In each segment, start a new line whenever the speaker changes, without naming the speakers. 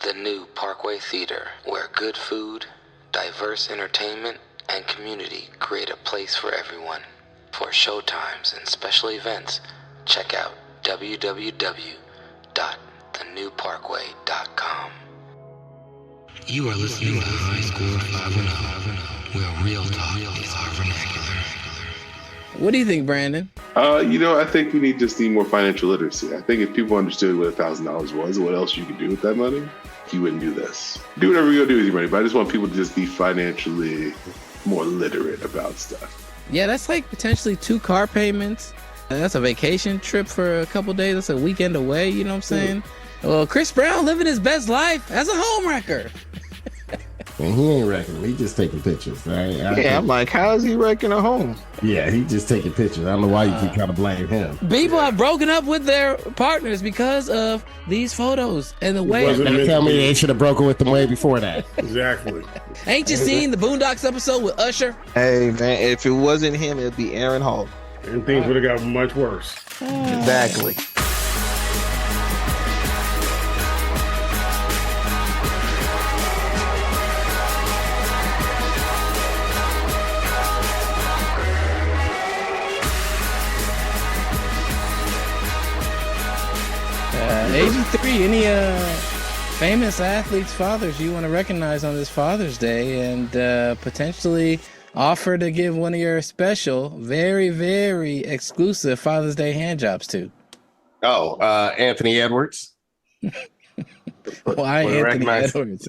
the new Parkway Theater, where good food, diverse entertainment, and community create a place for everyone. For showtimes and special events, check out www.thenewparkway.com. You are listening to High Score 510, where real talk is our vernacular.
What do you think, Brandon?
I think we just need more financial literacy. I think if people understood what $1,000 was and what else you could do with that money, you wouldn't do this. Do whatever you're going to do with your money, but I just want people to just be financially more literate about stuff.
Yeah, that's like potentially 2 car payments. That's a vacation trip for a couple days. That's a weekend away, you know what I'm saying? Well, Chris Brown living his best life as a homewrecker.
And he ain't wrecking. He just taking pictures, right?
I'm like, how is he wrecking a home?
Yeah, he just taking pictures. I don't know why you keep trying to blame him.
People have broken up with their partners because of these photos and the way.
Tell me they should have broken with them way before that.
Exactly.
Ain't you seen the Boondocks episode with Usher?
Hey, man, if it wasn't him, it'd be Aaron Hall.
And things would have got much worse.
Exactly.
AG3, any famous athletes' fathers you want to recognize on this Father's Day and potentially offer to give one of your special, very, very exclusive Father's Day hand jobs to?
Anthony Edwards.
Why Anthony Edwards?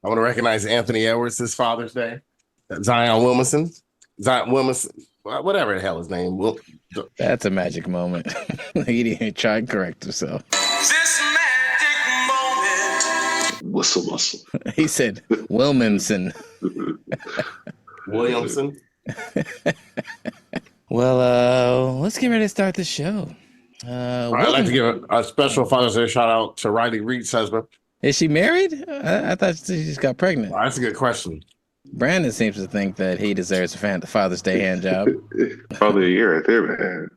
I want to recognize Anthony Edwards this Father's Day. Zion Williamson, whatever the hell his name.
That's a magic moment. He didn't even try and correct himself.
This magic moment.
Whistle.
He said Williamson.
Williamson.
Well, let's get ready to start the show.
I'd like to give a special Father's Day shout out to Riley Reed's husband.
Is she married? I thought she just got pregnant.
Oh, that's a good question.
Brandon seems to think that he deserves a Father's Day hand job.
Probably a year right there, man.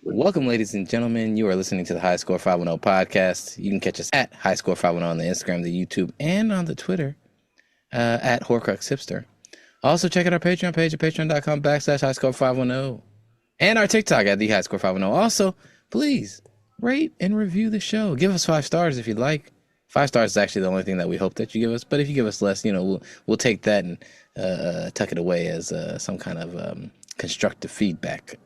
Welcome, ladies and gentlemen. You are listening to the High Score 510 podcast. You can catch us at High Score 510 on the Instagram, the YouTube, and on the Twitter at Horcrux Hipster. Also, check out our Patreon page at patreon.com/High Score 510 and our TikTok at the High Score 510. Also, please rate and review the show. Give us 5 stars if you'd like. 5 stars is actually the only thing that we hope that you give us. But if you give us less, we'll take that and tuck it away as some kind of constructive feedback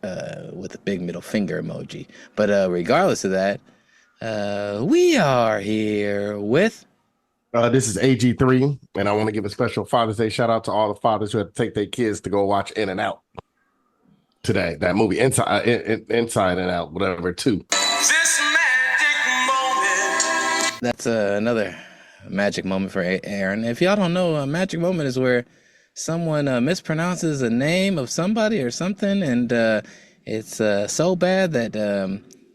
with a big middle finger emoji. But regardless of that, we are here with...
This is AG3, and I want to give a special Father's Day shout out to all the fathers who had to take their kids to go watch In and Out today. That movie, Inside and Out, whatever, 2.
That's another magic moment for Aaron. If y'all don't know, a magic moment is where someone mispronounces a name of somebody or something, and it's so bad that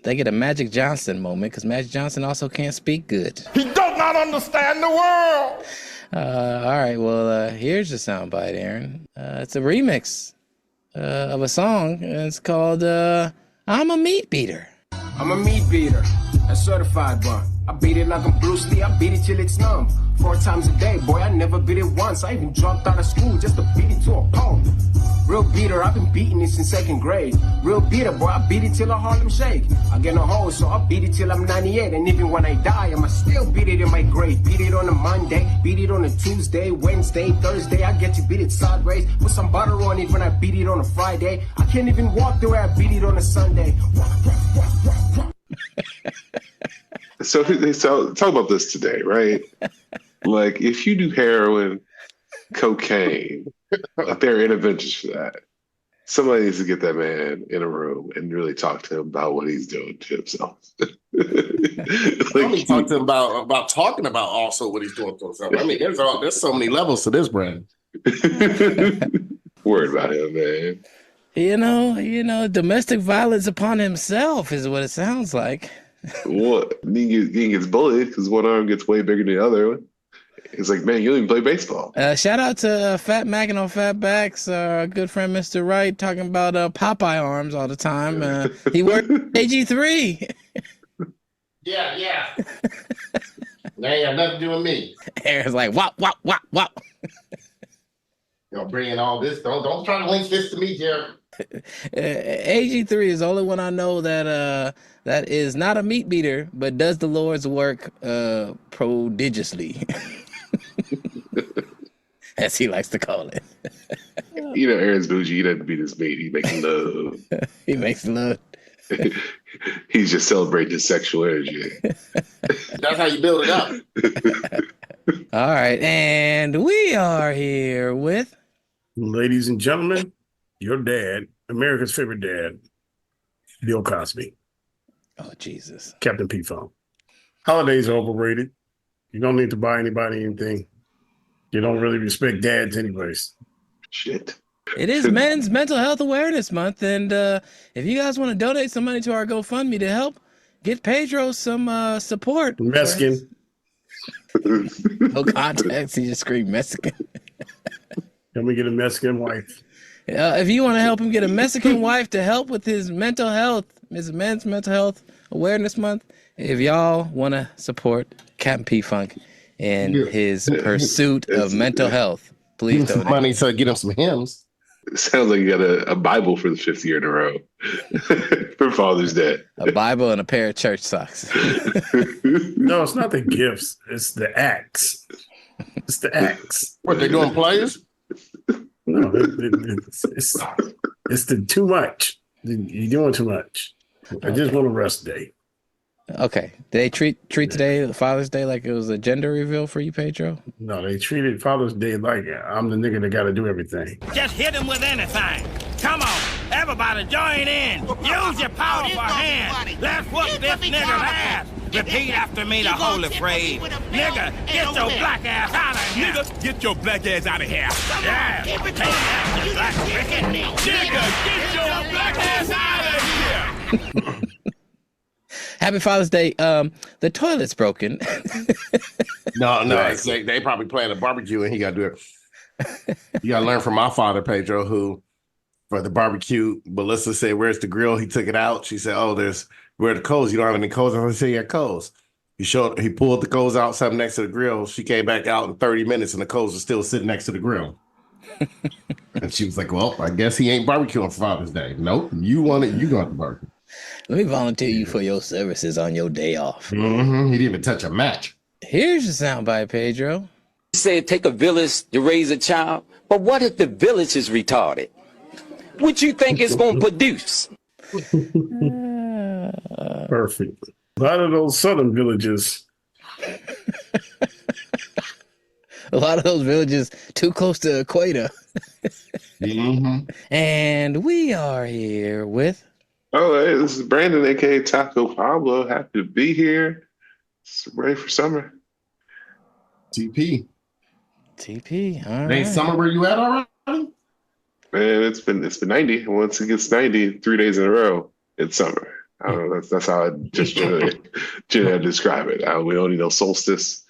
they get a Magic Johnson moment, because Magic Johnson also can't speak good.
He does not understand the world.
All right, well, here's the soundbite, Aaron. It's a remix of a song, and it's called I'm a Meat Beater.
I'm a meat beater, a certified one. I beat it like I'm Bruce Lee, I beat it till it's numb. 4 times a day, boy, I never beat it once. I even dropped out of school just to beat it to a pulp. Real beater, I've been beating it since 2nd grade. Real beater, boy, I beat it till I Harlem shake. I get no hoes, so I beat it till I'm 98. And even when I die, I'ma still beat it in my grave. Beat it on a Monday, beat it on a Tuesday, Wednesday, Thursday. I get to beat it sideways. Put some butter on it when I beat it on a Friday. I can't even walk the way I beat it on a Sunday.
So talk about this today, right? Like, if you do heroin, cocaine, there are interventions for that. Somebody needs to get that man in a room and really talk to him about what he's doing to himself.
Like, talk to him about talking about also what he's doing to himself. I mean, there's so many levels to this, Brandon.
Worried about him, man.
You know, domestic violence upon himself is what it sounds like.
What? He gets bullied because one arm gets way bigger than the other. He's like, man, you don't even play baseball.
Shout out to Fat Mac and on Fat Backs, our good friend Mr. Wright, talking about Popeye arms all the time. He worked AG3.
Yeah. That ain't got nothing to do with me.
Aaron's like, wop, wop, wop, wop.
Y'all bringing all this. Don't try to link this to me, Jerry.
AG3 is the only one I know that is not a meat beater, but does the Lord's work prodigiously, as he likes to call it.
You know, Aaron's bougie. He doesn't beat his meat. He makes love.
He makes love.
He's just celebrating his sexual energy.
That's how you build it up.
All right, and we are here with
Ladies and gentlemen, your dad, America's favorite dad, Bill Cosby,
oh Jesus,
Captain P-Funk. Holidays are overrated. You don't need to buy anybody anything. You don't really respect dads anyways.
Shit.
It is Men's Mental Health Awareness Month, and if you guys want to donate some money to our GoFundMe to help get Pedro some support.
Mexican.
No context, he just screamed Mexican.
Let me get a Mexican wife.
If you want to help him get a Mexican wife to help with his mental health, it's Men's Mental Health Awareness Month. If y'all want to support Captain P-Funk in his pursuit of mental health, please
Some
donate.
money so get him some hymns.
It sounds like you got a Bible for the 5th year in a row for Father's Day.
A Bible and a pair of church socks.
No, it's not the gifts. It's the acts. It's the acts.
What, they doing players?
No, it's the too much. You're doing too much. I just want a rest day.
Okay. Did they treat today, Father's Day, like it was a gender reveal for you, Pedro?
No, they treated Father's Day like I'm the nigga that got to do everything.
Just hit him with anything. Come on, everybody join in. Use your powerful hands. Let's whoop this nigga's ass. Repeat after me the holy phrase. Nigga, get your black ass out of here. Nigga, get your black ass out of here. Yeah. Take that, you black wicked nigga, get your black ass out of here.
Happy Father's Day. The toilet's broken.
No, they probably playing a barbecue and he got to do it. You got to learn from my father, Pedro, who for the barbecue, Melissa said, "Where's the grill?" He took it out. She said, "Oh, where are the coals? You don't have any coals?" I said, "Yeah, coals." He pulled the coals out, something next to the grill. She came back out in 30 minutes and the coals are still sitting next to the grill. And she was like, "Well, I guess he ain't barbecuing for Father's Day." Nope, you want it, you got the barbecue.
Let me volunteer you for your services on your day off.
Mm-hmm. He didn't even touch a match.
Here's your soundbite, Pedro.
You say it take a village to raise a child, but what if the village is retarded? What you think it's going to produce?
Perfect. A lot of those southern villages.
A lot of those villages too close to the equator.
Mm-hmm.
And we are here with...
Oh, hey, this is Brandon, aka Taco Pablo. Happy to be here. It's ready for summer.
TP.
All right.
Summer where you at already?
Man, it's been 90. Once it gets 90, 3 days in a row, it's summer. I don't know. That's how I just generally describe it. We don't need no solstice.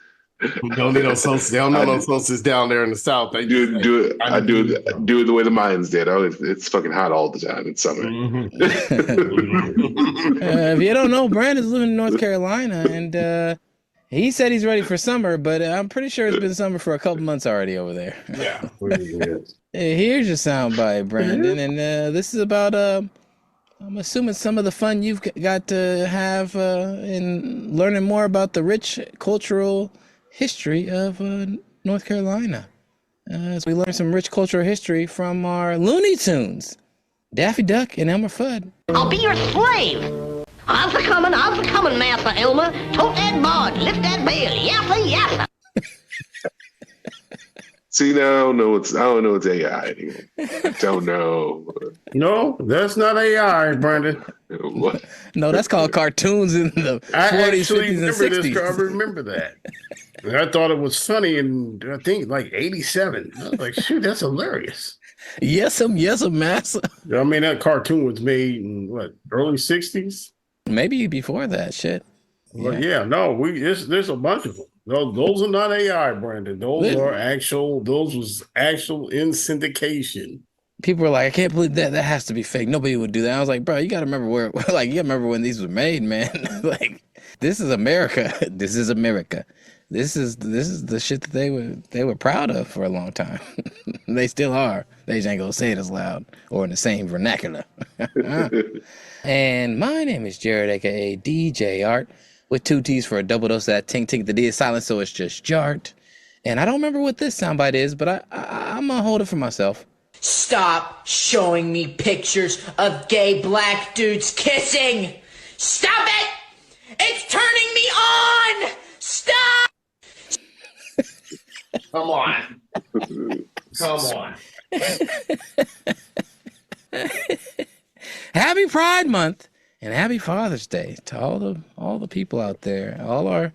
We don't need no solstice. They don't know no solstice down there in the south. They do it the way the Mayans did. Oh, it's fucking hot all the time. It's summer. Mm-hmm.
If you don't know, Brandon's living in North Carolina, and he said he's ready for summer, but I'm pretty sure it's been summer for a couple months already over there.
Yeah.
Here's your soundbite, Brandon, and this is about I'm assuming some of the fun you've got to have in learning more about the rich cultural history of North Carolina. As we learn some rich cultural history from our Looney Tunes, Daffy Duck and Elmer Fudd.
I'll be your slave. How's it coming, Master Elmer? Tote that board, lift that bell, yassa.
See, now I don't know it's AI anymore. I don't know.
No, that's not AI, Brandon.
What?
No, that's called cartoons in the 40s, 50s, and 60s.
I remember that. And I thought it was funny in, I think, like 87. I was like, shoot, that's hilarious.
Yes, massa.
I mean, that cartoon was made in, what, early 60s?
Maybe before that shit.
Well, yeah, no, there's a bunch of them. Those are not AI, Brandon. Those was actual in syndication.
People were like, I can't believe that has to be fake. Nobody would do that. I was like, bro, you gotta remember you gotta remember when these were made, man. Like, this is America. This is America. this is the shit that they were proud of for a long time. They still are. They just ain't gonna say it as loud or in the same vernacular. And my name is Jared, aka DJ Art, with 2 T's for a double dose of that tink tink. The D is silent, so it's just Jart. And I don't remember what this soundbite is, but I'm gonna hold it for myself.
Stop showing me pictures of gay black dudes kissing! Stop it! It's turning me on! Stop!
Come on. Come on.
Happy Pride Month and happy Father's Day to all the people out there, all our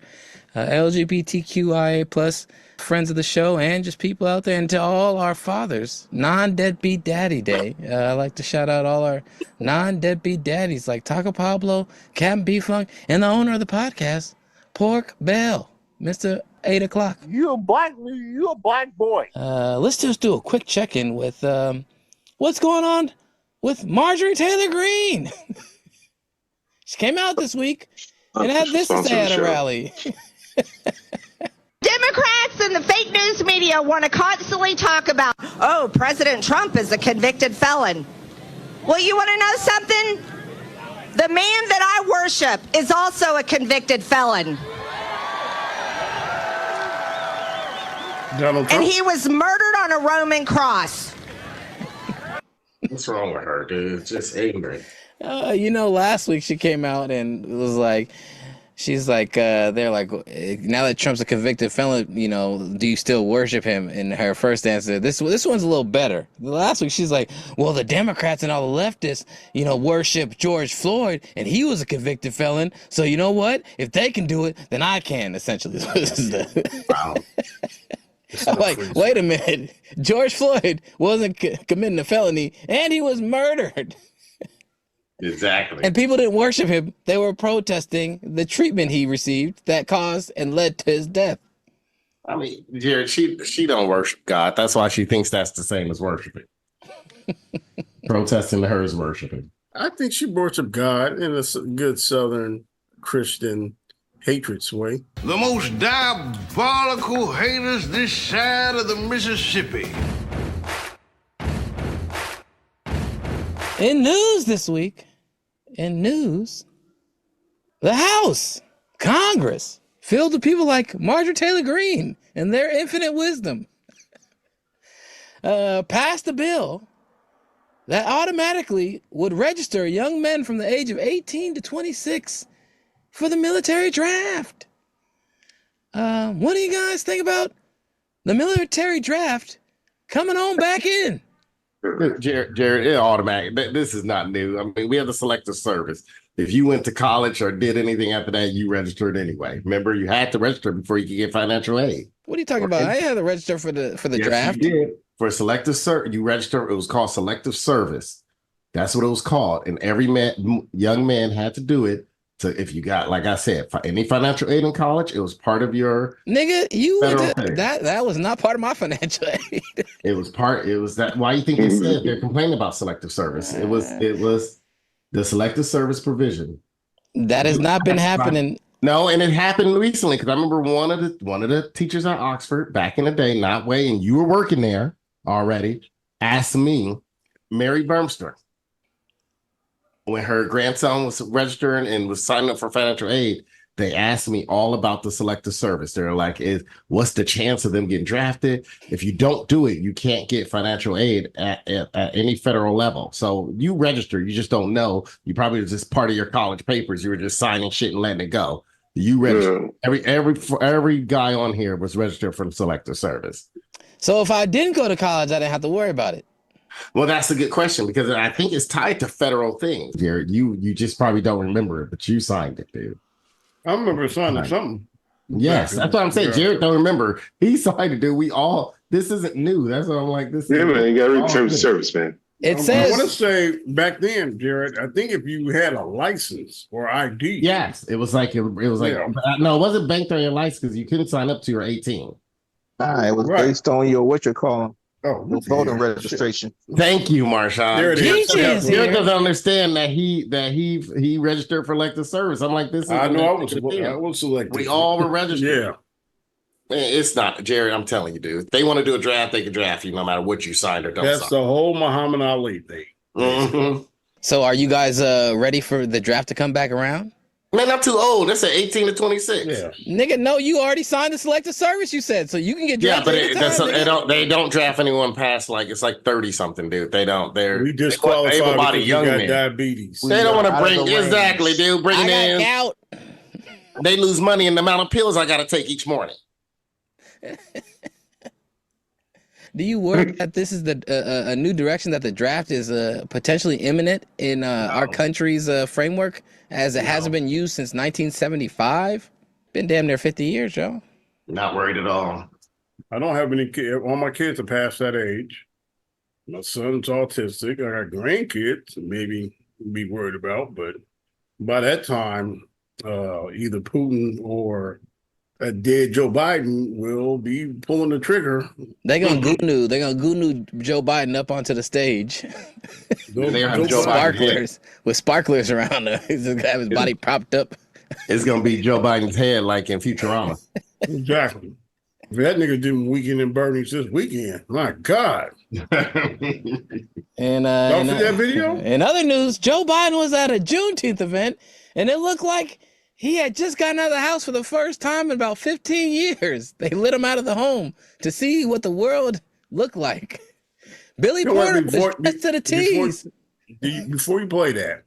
LGBTQIA plus friends of the show, and just people out there, and to all our fathers. Non-deadbeat Daddy Day. I like to shout out all our non-deadbeat daddies like Taco Pablo, Captain B-Funk, and the owner of the podcast, Pork Bell, Mr. 8 o'clock.
You a black boy.
Let's just do a quick check-in with what's going on with Marjorie Taylor Greene. She came out this week and had this to say at a rally.
Democrats and the fake news media want to constantly talk about, oh, President Trump is a convicted felon. Well, you want to know something? The man that I worship is also a convicted felon.
Donald Trump?
And he was murdered on a Roman cross.
What's wrong with her, dude? It's just ignorant.
Last week she came out and was like, she's like, they're like, now that Trump's a convicted felon, do you still worship him? And her first answer, this one's a little better. Last week she's like, well, the Democrats and all the leftists, worship George Floyd, and he was a convicted felon. So you know what? If they can do it, then I can. Essentially,
Wow.
I'm like, wait a minute, George Floyd wasn't committing a felony, and he was murdered.
Exactly.
And people didn't worship him. They were protesting the treatment he received that caused and led to his death.
I mean, Jared, she don't worship God. That's why she thinks that's the same as worshiping. Protesting to her is worshiping.
I think she worshiped God in a good Southern Christian hatred's way.
The most diabolical haters this side of the Mississippi.
In news this week, the House, Congress, filled with people like Marjorie Taylor Greene and their infinite wisdom, passed a bill that automatically would register young men from the age of 18 to 26 for the military draft. What do you guys think about the military draft coming on back in?
Jared, it automatic. This is not new. I mean, we have the selective service. If you went to college or did anything after that, you registered anyway. Remember, you had to register before you could get financial aid.
What are you talking about? I had to register for the
Yes,
draft.
You did. For selective service, you register. It was called selective service. That's what it was called, and every young man had to do it. So if you got, like I said, any financial aid in college, it was part of your
nigga. You went to,
pay.
that was not part of my financial aid.
It was that. Why you think they said they're complaining about selective service? It was the selective service provision.
That has not been happening.
No, and it happened recently because I remember one of the teachers at Oxford back in the day, not way, and you were working there already, asked me, Mary Burmster, when her grandson was registering and was signing up for financial aid, they asked me all about the selective service. They're like, what's the chance of them getting drafted? If you don't do it, you can't get financial aid at any federal level. So you register, you just don't know. You probably was just part of your college papers. You were just signing shit and letting it go. You register. Every guy on here was registered for the selective service.
So if I didn't go to college, I didn't have to worry about it.
Well, that's a good question because I think it's tied to federal things. Jared, you just probably don't remember it, but you signed it, dude.
I remember signing something.
Yes, that's what I'm saying. Jared don't remember. He signed it, dude. This isn't new. That's what I'm like.
Man, you got to return to service, man.
It says.
I want to say back then, Jared. I think if you had a license or ID.
Yes, it was like no, it wasn't banked on your license because you couldn't sign up till you were 18.
It was based on your voting registration.
Thank you, Marshawn.
Jared
doesn't understand that he registered for elective service. I'm like, this is
I know I was selected.
We all were registered.
Yeah.
It's not, Jared. I'm telling you, dude. If they want to do a draft, they can draft you no matter what you signed or don't sign.
That's the whole Muhammad Ali thing.
Mm-hmm.
So are you guys ready for the draft to come back around?
Man, I'm too old. That's at 18 to 26.
Yeah.
Nigga, no, you already signed the selective service, you said, so you can get drafted.
They don't draft anyone past it's like 30 something, dude. They don't.
We disqualified because
young
you got
men.
diabetes.
They don't want to bring exactly, dude. Bring it in.
Out.
They lose money in the amount of pills I got to take each morning.
Do you worry that this is a new direction that the draft is potentially imminent in our country's framework, as it hasn't been used since 1975? Been damn near 50 years, yo.
Not worried at all.
I don't have any kids. All my kids are past that age. My son's autistic. I got grandkids, maybe be worried about, but by that time, either Putin or a dead Joe Biden will be pulling the trigger.
They're gonna goo Joe Biden up onto the stage. With sparklers around him. He's gonna have his body propped up.
It's gonna be Joe Biden's head like in Futurama.
Exactly. If that nigga did Weekend in Bernie's this weekend, my God.
And
y'all see that video?
In other news, Joe Biden was at a Juneteenth event, and it looked like he had just gotten out of the house for the first time in about 15 years. They lit him out of the home to see what the world looked like. Billy Porter was dressed to the tees.
Before you play that,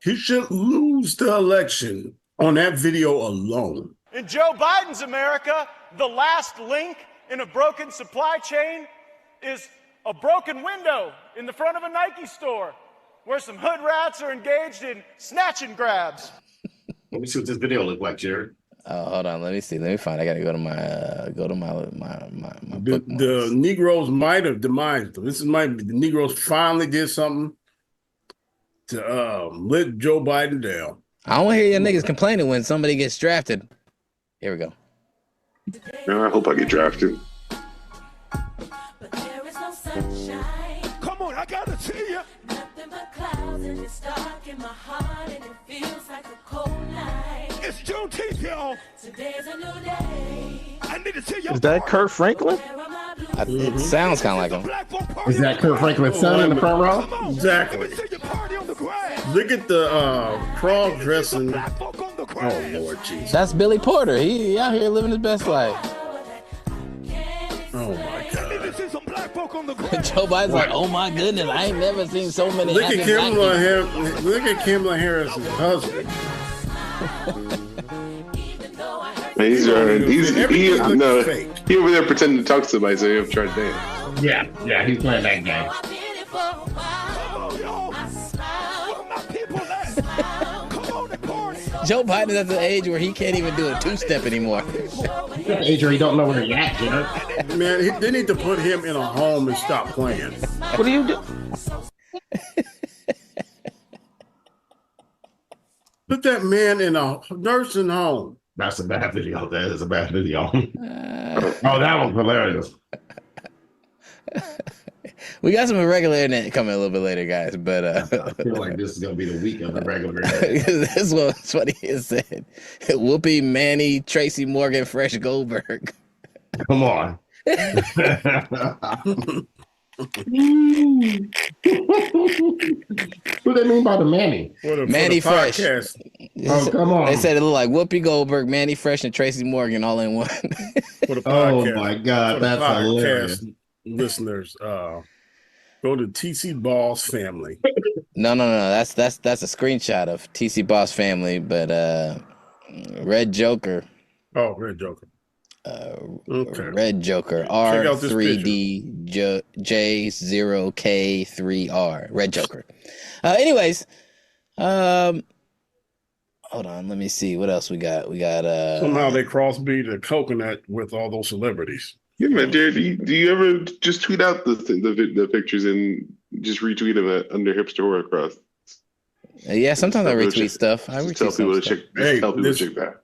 he shouldn't lose the election on that video alone.
In Joe Biden's America, the last link in a broken supply chain is a broken window in the front of a Nike store where some hood rats are engaged in snatch and grabs.
Let me see what this video look like, Jared.
Oh, hold on. Let me see. Let me find. I gotta go to my
the Negroes might have demised them. The Negroes finally did something to let Joe Biden down.
I don't want to hear your niggas complaining when somebody gets drafted. Here we go.
I hope I get drafted.
Come on, I gotta see you.
Nothing but clouds and it's dark in my heart and it feels like a cold night.
It's Juneteenth, y'all.
Today's a new day.
I need to see you.
Is that Kurt Franklin?
It sounds kind of like him.
Is that Kurt Franklin's son in the front row?
Exactly. Look at the cross dressing. Oh Lord Jesus.
That's Billy Porter. He out here living his best life.
Oh my God.
Joe Biden's like, oh my goodness, I ain't never seen so many.
Look at Kamala Harris's husband.
He over there pretending to talk to somebody, so you have to try to dance.
Yeah, he's playing that game.
Joe Biden is at the age where he can't even do a two-step anymore.
Age where he don't know where he at, Jared.
Man, they need to put him in a home and stop playing.
What do you do?
Put that man in a nursing home.
That's a bad video. That is a bad video. Oh, that was hilarious.
We got some irregular internet coming a little bit later, guys, but
I feel like this is gonna be the week of the regular internet.
This was what he said. Whoopi, Manny, Tracy Morgan, Fresh Goldberg.
Come on. What do they mean by the Manny?
Manny Fresh.
Oh, come on.
They said it looked like Whoopi Goldberg, Manny Fresh, and Tracy Morgan all in one.
Oh
my God, that's hilarious.
Listeners, go to TC Boss Family.
No. That's a screenshot of TC Boss Family, but Red Joker.
Oh, Red Joker. Okay.
Red Joker R3D J0K3R. Red Joker. Anyways, hold on. Let me see what else we got. We got
somehow they crossbreed a coconut with all those celebrities.
Yeah, man, Jared, do you ever just tweet out the pictures and just retweet them under Hipster Horrorcross?
Yeah, sometimes I retweet stuff. I retweet
tell people to check that.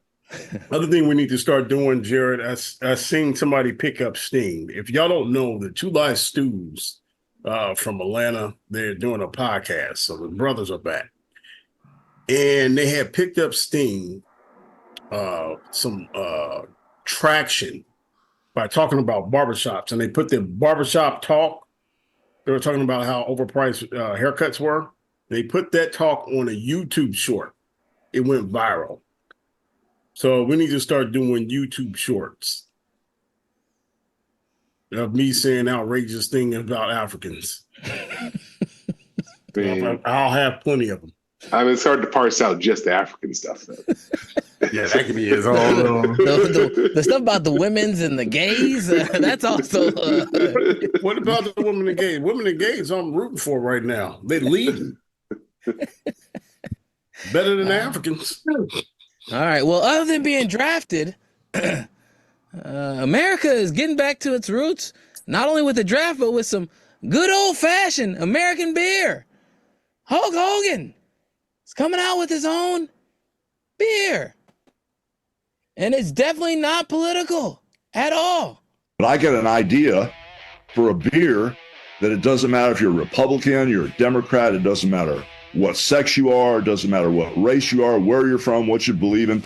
Other thing we need to start doing, Jared, I seen somebody pick up Sting. If y'all don't know, the Two Live Stews from Atlanta, they're doing a podcast. So the brothers are back. And they had picked up Sting, some traction by talking about barbershops, and they put their barbershop talk. They were talking about how overpriced haircuts were. They put that talk on a YouTube short. It went viral. So we need to start doing YouTube shorts of me saying outrageous things about Africans. I'll have plenty of them.
I mean, it's hard to parse out just the African stuff, though.
Yeah, that could be his own little...
the stuff about the women's and the gays, that's also...
What about the women and gays? Women and gays I'm rooting for right now. They leading. Better than the Africans.
All right. Well, other than being drafted, America is getting back to its roots, not only with the draft, but with some good old-fashioned American beer. Hulk Hogan is coming out with his own beer. And it's definitely not political at all.
But I get an idea for a beer that it doesn't matter if you're a Republican, you're a Democrat, it doesn't matter what sex you are, it doesn't matter what race you are, where you're from, what you believe in.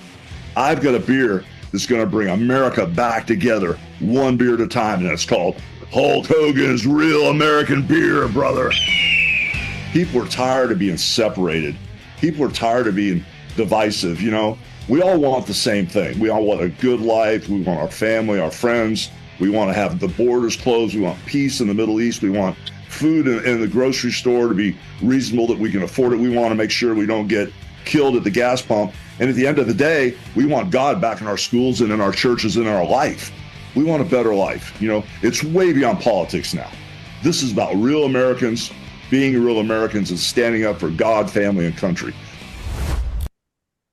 I've got a beer that's going to bring America back together, one beer at a time, and it's called Hulk Hogan's Real American Beer, brother. People are tired of being separated. People are tired of being divisive, you know. We all want the same thing. We all want a good life. We want our family, our friends. We want to have the borders closed. We want peace in the Middle East. We want food in the grocery store to be reasonable, that we can afford it. We want to make sure we don't get killed at the gas pump. And at the end of the day, we want God back in our schools and in our churches and in our life. We want a better life. You know, it's way beyond politics now. This is about real Americans being real Americans and standing up for God, family, and country.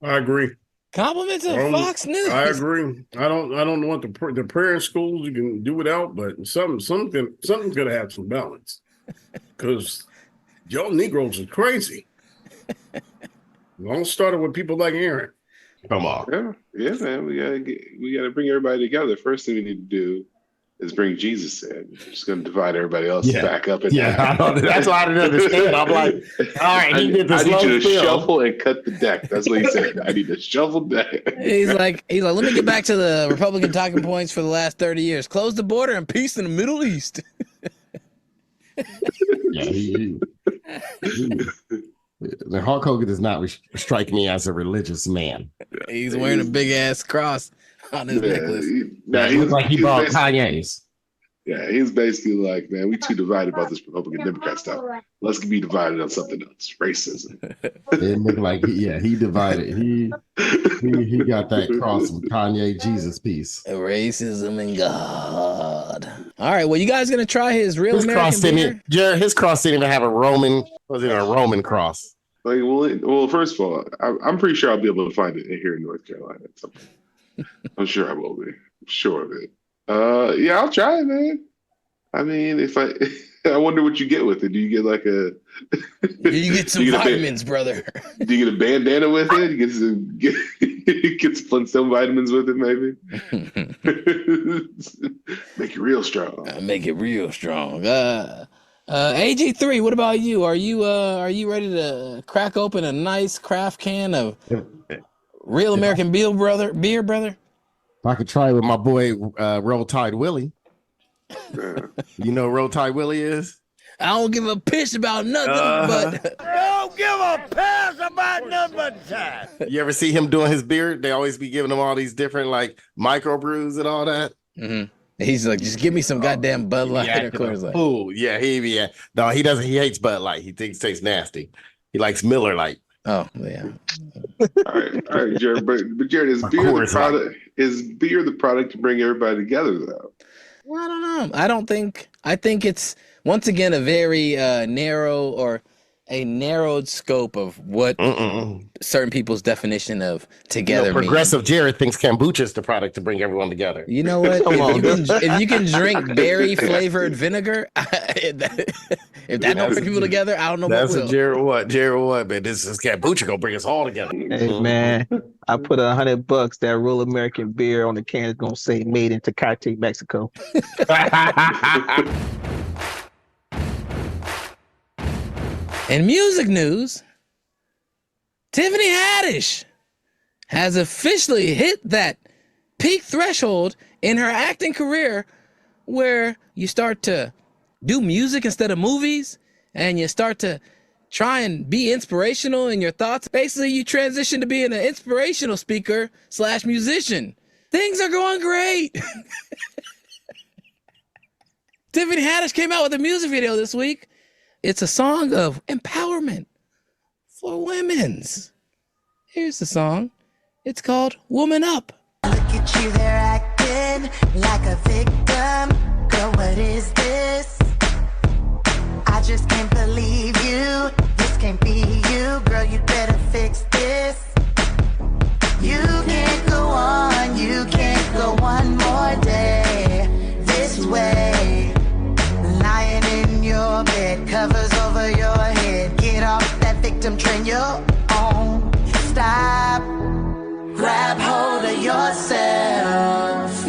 I agree.
Compliments of Fox News.
I agree. I don't want the prayer in schools you can do without, but something's gonna have some balance. Because y'all Negroes are crazy. Don't start it with people like Aaron.
Come on.
Yeah, man. We gotta bring everybody together. First thing we need to do is bring Jesus in. We're just gonna divide everybody else back up.
That's why I didn't understand. I'm like, all right, he did this.
I need you to shuffle and cut the deck. That's what he said. I need to shuffle deck.
He's like, let me get back to the Republican talking points for the last 30 years. Close the border and peace in the Middle East.
The Hulk Hogan does not strike me as a religious man.
He's wearing a big ass cross on his necklace.
He looks like he bought Kanye's.
Yeah, he's basically like, man, we too divided about this Republican Democrat stuff. Let's be divided on something else. Racism.
It looked like he divided. He got that cross from Kanye Jesus piece.
Racism and God. All right, well, you guys gonna try his real American beer?
His cross didn't even have a Roman. Was it a Roman cross?
Like, well, first of all, I'm pretty sure I'll be able to find it here in North Carolina at some point. I'm sure I will be. I'm sure of it. Yeah, I'll try it, man. I mean, I wonder what you get with it. Do you get like
you get some vitamins, brother?
Do you get a bandana with it? You get some Flintstone vitamins with it, maybe? Make it real strong.
Make it real strong. AG3, what about you? Are you ready to crack open a nice craft can of real American beer, brother?
If I could try with my boy Roll Tide Willie. You know who Roll Tide Willie is?
I don't give a piss about nothing but...
Don't give a piss about nothing but time.
You ever see him doing his beer? They always be giving him all these different like microbrews and all that.
Mm-hmm. He's like, just give me some goddamn Bud Light or Coors Light.
Oh, yeah, No, he doesn't. He hates Bud Light. He thinks it tastes nasty. He likes Miller Lite.
Oh, yeah.
All right, Jared. But Jared, is beer the product? Is beer the product to bring everybody together, though?
Well, I don't know. I think it's once again a very narrow or a narrowed scope of what certain people's definition of together
progressive
means.
Jared thinks kombucha is the product to bring everyone together.
You know what? If you can drink berry flavored vinegar, if that don't bring people together, I don't know
that's
what will.
Jared what, man? This kombucha gonna bring us all together.
Hey man, I put $100 that real American beer on the can is gonna say made in Tecate, Mexico.
In music news, Tiffany Haddish has officially hit that peak threshold in her acting career where you start to do music instead of movies and you start to try and be inspirational in your thoughts. Basically, you transition to being an inspirational speaker / musician. Things are going great. Tiffany Haddish came out with a music video this week. It's a song of empowerment for women's. Here's the song. It's called Woman Up.
Look at you, they're acting like a victim. Girl, what is this? I just can't believe you. This can't be you. Girl, you better fix this. You can't go on. You can't go one more day this way. Lying in your bed, covers over your head. Get off that victim train you're on. Stop. Grab hold of yourself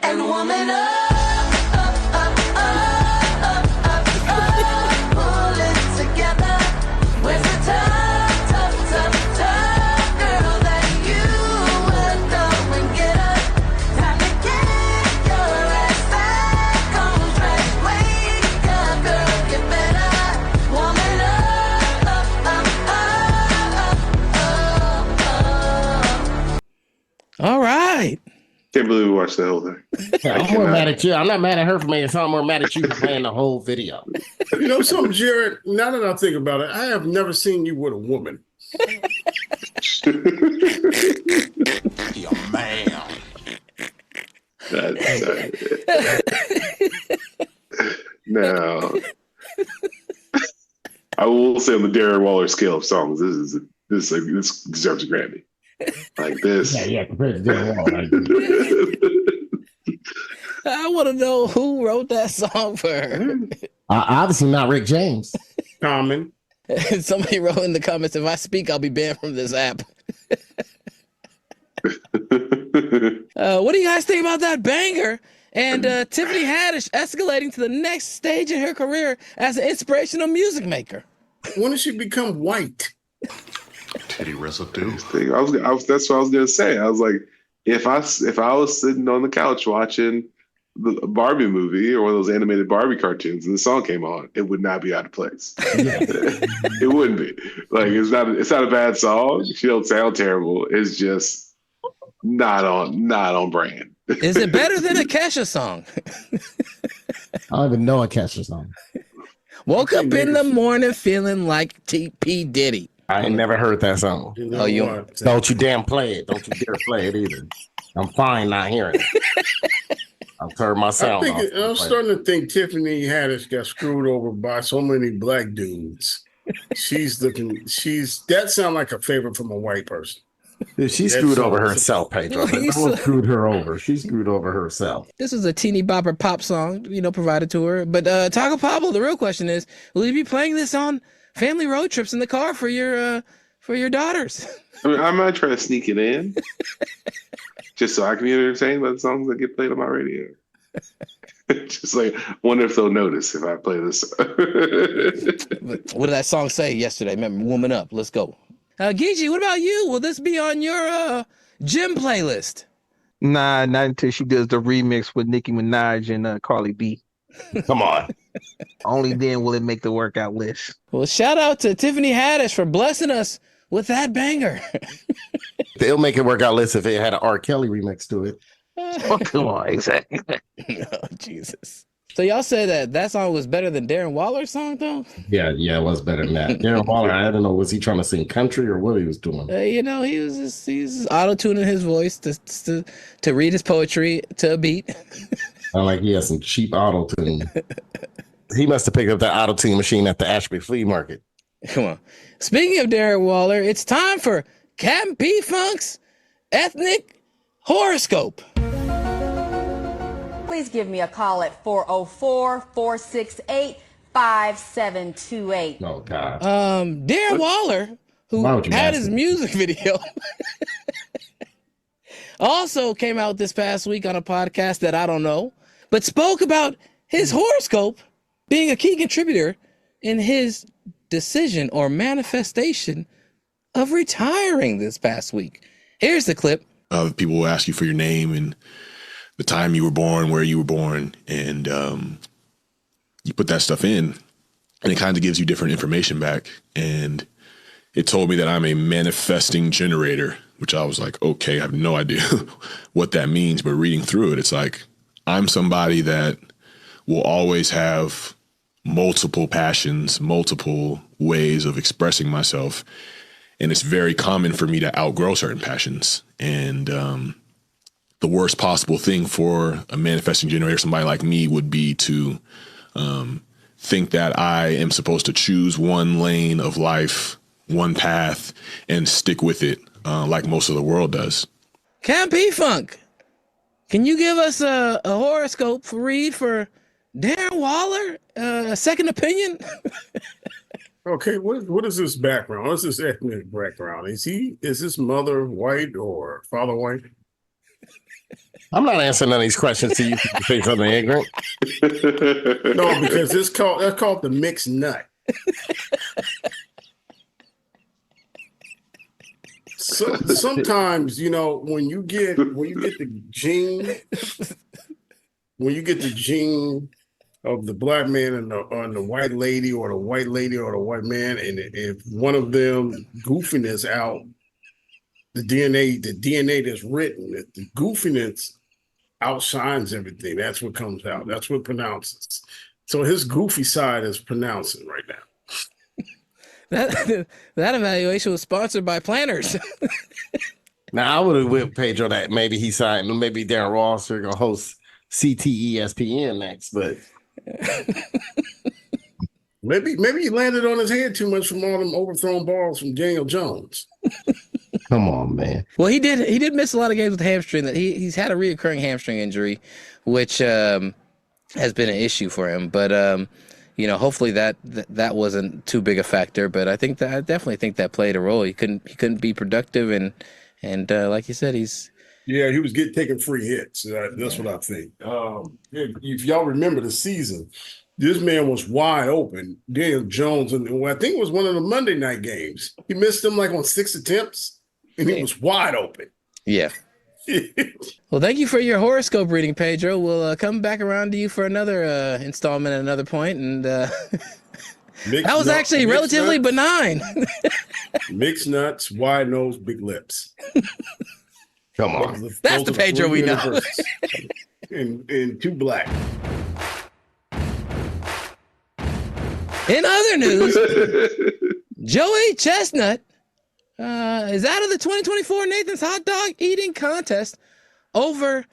and woman up.
All right.
Can't believe we watched the whole thing.
I'm more mad at you. I'm not mad at her for making something. I'm more mad at you for playing the whole video.
You know something, Jared? Now that I think about it, I have never seen you with a woman.
You're a man.
Now, I will say on the Darren Waller scale of songs, this deserves a Grammy. Like this.
Yeah, compared to Darren Waller.
I want to know who wrote that song for her.
Obviously not Rick James.
Common.
Somebody wrote in the comments, if I speak, I'll be banned from this app. What do you guys think about that banger? And Tiffany Haddish escalating to the next stage in her career as an inspirational music maker.
When did she become white?
Titty residue. That's what I was gonna say. I was like, if I was sitting on the couch watching the Barbie movie or one of those animated Barbie cartoons and the song came on, it would not be out of place. It wouldn't be. Like it's not a bad song. She don't sound terrible. It's just not on brand.
Is it better than a Kesha song?
I don't even know a Kesha song.
Woke up in the morning feeling like P. Diddy.
I ain't never heard that song.
Oh, you
don't you damn play it. Don't you dare play it either. I'm fine not hearing it. I've turned my sound off.
I'm starting to think Tiffany Haddish got screwed over by so many black dudes. That sounds like a favorite from a white person.
Dude, she screwed over herself, Pedro. No one screwed her over. She screwed over herself.
This was a teeny bopper pop song, provided to her. But Taco Pablo, the real question is, will you be playing this on family road trips in the car for your daughters?
I mean, I might try to sneak it in, just so I can be entertained by the songs that get played on my radio. Just like, wonder if they'll notice if I play this.
What did that song say yesterday? Remember, Woman Up. Let's go. Geechee, what about you? Will this be on your gym playlist?
Nah, not until she does the remix with Nicki Minaj and Carly B.
Come on.
Only then will it make the workout list.
Well, shout out to Tiffany Haddish for blessing us with that banger.
It'll make it workout list if it had an R. Kelly remix to it.
Oh, come on, exactly.
Oh, Jesus. So y'all say that song was better than Darren Waller's song, though?
Yeah, it was better than that. Darren Waller, I don't know, was he trying to sing country or what he was doing?
He was auto-tuning his voice to read his poetry to a beat.
I like he has some cheap auto-tune. He must have picked up that auto-tune machine at the Ashby Flea Market.
Come on. Speaking of Darren Waller, it's time for Captain P-Funk's Ethnic Horoscope.
Please give me a call at 404-468-5728.
Oh, God.
Darren Waller, who had his music video, also came out this past week on a podcast that I don't know, but spoke about his horoscope being a key contributor in his decision or manifestation of retiring this past week. Here's the clip
People will ask you for your name and the time you were born, where you were born, and you put that stuff in, and it kind of gives you different information back. And it told me that I'm a manifesting generator, which I was like, okay, I have no idea what that means. But reading through it, it's like I'm somebody that will always have multiple passions, multiple ways of expressing myself. And it's very common for me to outgrow certain passions. And the worst possible thing for a manifesting generator, somebody like me, would be to think that I am supposed to choose one lane of life, one path, and stick with it like most of the world does.
Camp P-Funk, can you give us a horoscope read for Darren Waller? A second opinion?
Okay, what is this background? What's this ethnic background? Is his mother white or father white?
I'm not answering none of these questions to you. Say something ignorant.
No, because that's called the mixed nut. So, sometimes, when you get the gene of the black man and the white lady, or the white lady or the white man, and if one of them goofiness out, the DNA that's written, the goofiness outshines everything. That's what comes out. That's what pronounces. So his goofy side is pronouncing right now.
That evaluation was sponsored by Planners.
Now I would have with Pedro that maybe he signed, maybe Darren Ross are gonna host CTESPN next, but
maybe he landed on his head too much from all them overthrown balls from Daniel Jones.
Come on, man.
Well, he did miss a lot of games with hamstring. That he's had a reoccurring hamstring injury, which has been an issue for him. But hopefully that wasn't too big a factor. But I definitely think that played a role. He couldn't be productive, and like you said, he
was taking free hits. That's what I think. If y'all remember the season, this man was wide open. Daniel Jones, and I think it was one of the Monday night games. He missed them like on 6 attempts, and he was wide open.
Yeah. Well, thank you for your horoscope reading, Pedro. We'll come back around to you for another installment at another point, and that was actually relatively benign.
Mixed nuts, wide nose, big lips.
Come on.
That's the Pedro we know.
and too black.
In other news, Joey Chestnut is out of the 2024 Nathan's Hot Dog Eating Contest over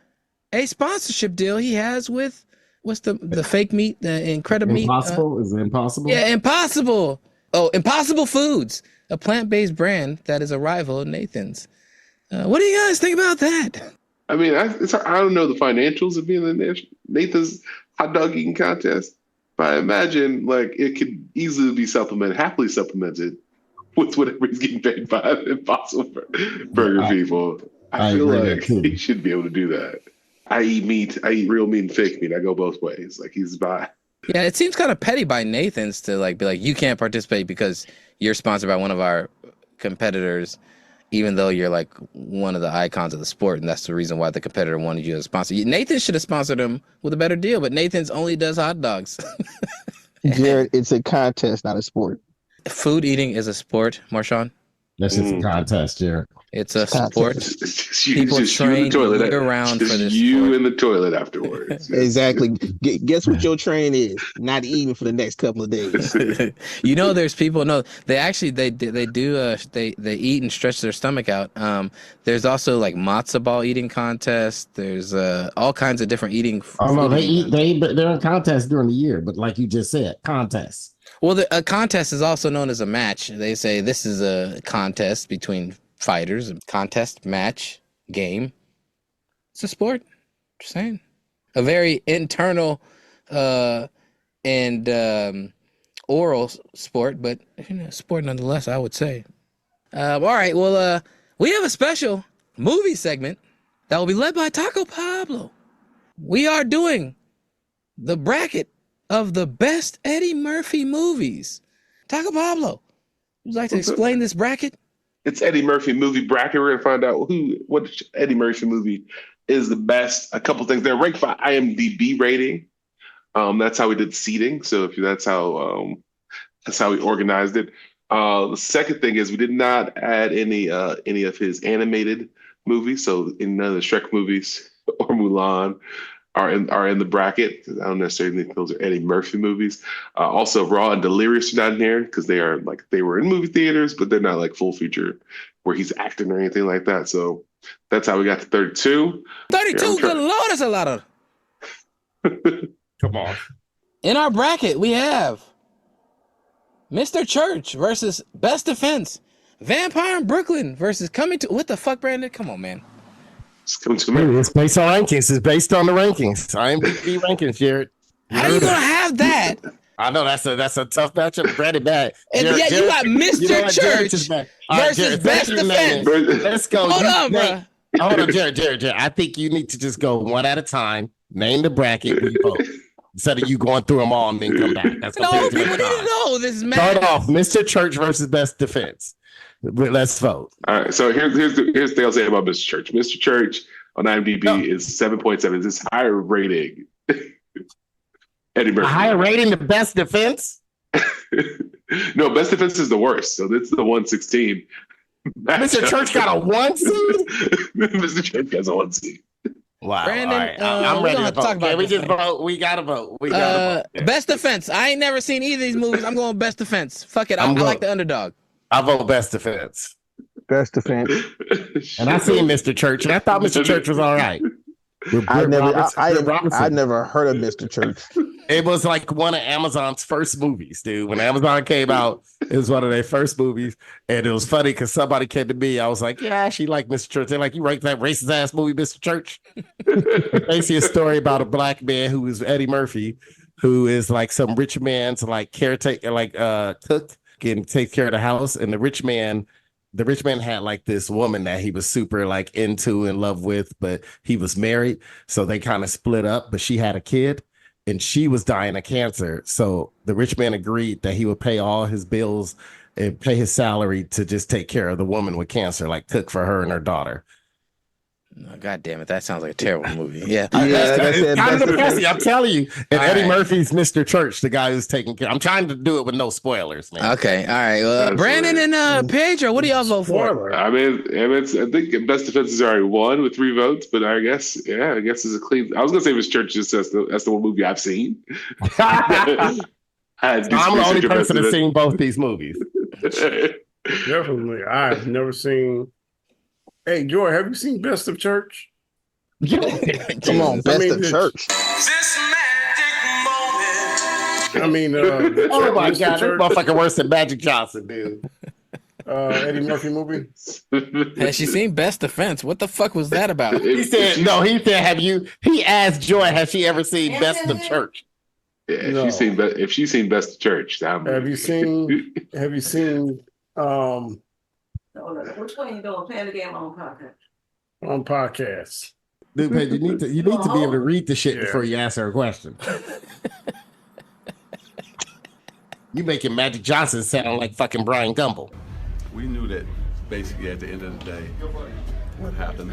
a sponsorship deal he has with, what's the fake meat, the Incredible Meat?
Impossible? Is it Impossible?
Yeah, Impossible. Oh, Impossible Foods, a plant-based brand that is a rival of Nathan's. What do you guys think about that?
I mean, I don't know the financials of being in Nathan's Hot Dog Eating Contest, but I imagine it could easily be happily supplemented with whatever he's getting paid by the Impossible Burger people. I feel like he should be able to do that. I eat meat. I eat real meat and fake meat. I go both ways. He's by.
Yeah, it seems kind of petty by Nathan's to be like, you can't participate because you're sponsored by one of our competitors, even though you're one of the icons of the sport, and that's the reason why the competitor wanted you as a sponsor. Nathan should have sponsored him with a better deal, but Nathan's only does hot dogs.
Jared, it's a contest, not a sport.
Food eating is a sport, Marshawn.
That's just a contest, Jared.
It's a sport.
People train
year-round for this
sport. In the toilet afterwards.
Exactly. Guess what your train is? Not eating for the next couple of days.
There's people. No, they actually they eat and stretch their stomach out. There's also matzo ball eating contests. There's all kinds of different eating.
Oh no, they're in contests during the year, but like you just said, contests.
Well, a contest is also known as a match. They say this is a contest between fighters, a contest, match, game. It's a sport. Just saying. A very internal and oral sport, but sport nonetheless, I would say. All right, well, we have a special movie segment that will be led by Taco Pablo. We are doing the bracket of the best Eddie Murphy movies. Taco Pablo, would you like to explain this bracket?
It's Eddie Murphy movie bracket. We're gonna find out what Eddie Murphy movie is the best. A couple things. They're ranked by IMDb rating. That's how we did seating. So if that's how we organized it. The second thing is we did not add any of his animated movies. So in none of the Shrek movies or Mulan are in the bracket. I don't necessarily think those are Eddie Murphy movies. Also, Raw and Delirious are not in here because they were in movie theaters, but they're not like full feature where he's acting or anything like that. So that's how we got to 32.
32, good Lord, that's a lot of.
Come on.
In our bracket, we have Mr. Church versus Best Defense, Vampire in Brooklyn versus Coming to. What the fuck, Brandon? Come on, man.
It's Coming to America.
It's based on rankings. It's based on the rankings. IMDb rankings, Jared.
How you gonna have that?
I know that's a tough matchup. Brandon bad.
And
Jared,
you got Mr. Church versus Best Defense.
Let's go.
Hold on, bro.
Hold on, Jared. I think you need to just go one at a time. Name the bracket. We vote. Instead of you going through them all and then come back. That's
no, people need to know this is mad.
Start off, Mr. Church versus Best Defense. Let's vote.
All right. So here's the thing I'll say about Mr. Church. Mr. Church on IMDb is 7.7. It's his higher rating. Eddie Murphy.
A higher rating than Best Defense?
No, Best Defense is the worst. So this is the 116.
Mr. Church got a 1 seed?
Mr. Church has a 1 seed.
Wow.
Brandon,
right. I'm ready to vote.
talk about
we just vote. We got to vote. Vote.
Best Defense. I ain't never seen either of these movies. I'm going Best Defense. Fuck it. I like the underdog.
I vote Best Defense.
Best Defense.
And I seen Mr. Church, and I thought Mr. Church was all right.
I never heard of Mr. Church.
It was like one of Amazon's first movies, dude. When Amazon came out, it was one of their first movies. And it was funny because somebody came to me. I was like, yeah, I actually like Mr. Church. They're like, you rank that racist ass movie, Mr. Church? Basically a story about a black man who is Eddie Murphy, who is like some rich man's like caretaker, like cook and takes care of the house. And the rich man had like this woman that he was super like into in love with, but he was married. So they kind of split up, but she had a kid. And she was dying of cancer. So the rich man agreed that he would pay all his bills and pay his salary to just take care of the woman with cancer, like cook for her and her daughter.
Oh, God damn it. That sounds like a terrible movie. Yeah.
It's kind of depressing, I'm telling you. And all Eddie Murphy's Mr. Church, the guy who's taking care. I'm trying to do it with no spoilers, man.
Okay. All right. Well, Brandon and Pedro, what do y'all vote for?
I think Best Defense is already won with 3 votes, but I guess it's a clean. I was gonna say Mr. Church just that's the one movie I've seen. I'm
the only person that's seen both these movies.
Definitely. I've never seen. Hey, Joy, have you seen Best of Church?
Come on, Best of Church.
I mean,
oh my God, that motherfucker worse than Magic Johnson, dude.
Eddie Murphy movie.
Has she seen Best Defense? What the fuck was that about?
He said, he asked Joy, has she ever seen Best of Church?
Yeah, if she's seen Best of Church,
have you seen
which one are you doing? Playing the game on podcast?
On podcasts.
Dude, man, you need to be able to read the shit before you ask her a question. You making Magic Johnson sound like fucking Brian Gumble.
We knew that basically at the end of the day, what happened.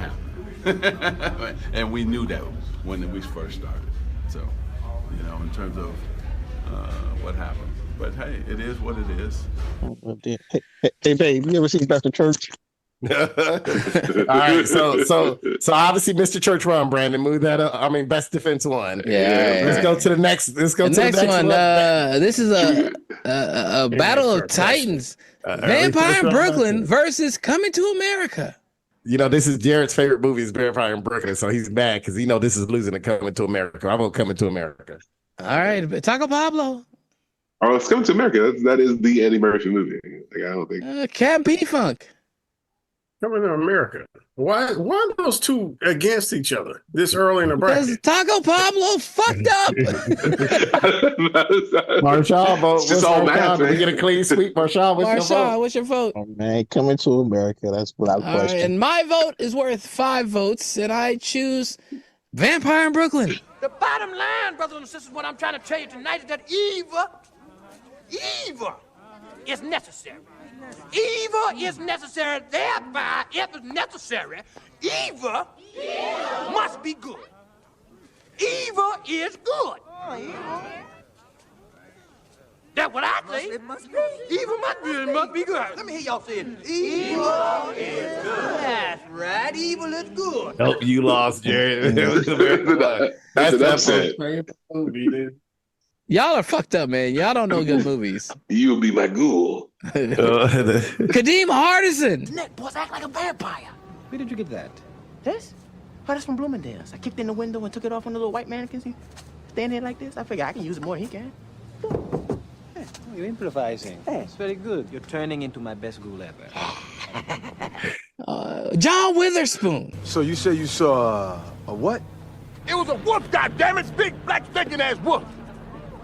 And we knew that when we first started. So, in terms of what happened. But hey, it is what it is.
Hey, babe, you ever seen Best of Church?
All right, so obviously Mr. Church won, Brandon. Move that up. I mean, Best Defense won.
Yeah.
Let's go to the next. Let's go to the next
one. This is a battle of titans. Vampire in Brooklyn versus Coming to America.
This is Jared's favorite movie is Vampire in Brooklyn, so he's mad because this is losing to Coming to America. I vote Coming to America.
All right, Taco Pablo.
Oh, it's Coming to America. That is the Eddie Murphy movie. Like, I don't think.
Cat P-Funk.
Coming to America. Why are those two against each other this early in the bracket?
Taco Pablo fucked up.
Marshall, vote.
It's all math,
we get a clean sweep. Marshall,
what's your vote?
Oh, man, Coming to America. That's without question.
Right, and my vote is worth 5 votes, and I choose Vampire in Brooklyn.
The bottom line, brothers and sisters, what I'm trying to tell you tonight is that evil is necessary. Evil is necessary, thereby, if it's necessary, evil must be good. Evil is good. That's what I say. It must be. Evil must be good. Let me hear y'all say it. Evil is good. That's right. Evil is good.
Nope, you lost, Jared. That's
an upset.
Y'all are fucked up, man. Y'all don't know good movies.
You will be my ghoul.
Kadeem Hardison.
Neck boys act like a vampire.
Where did you get that?
This? Oh, that's from Bloomingdale's. I kicked in the window and took it off on the little white mannequins. He stand there like this. I figure I can use it more than he can.
Oh, you're improvising. It's very good. You're turning into my best ghoul ever.
John Witherspoon.
So you say you saw a what?
It was a wolf, goddammit! Big, black, stinking ass wolf.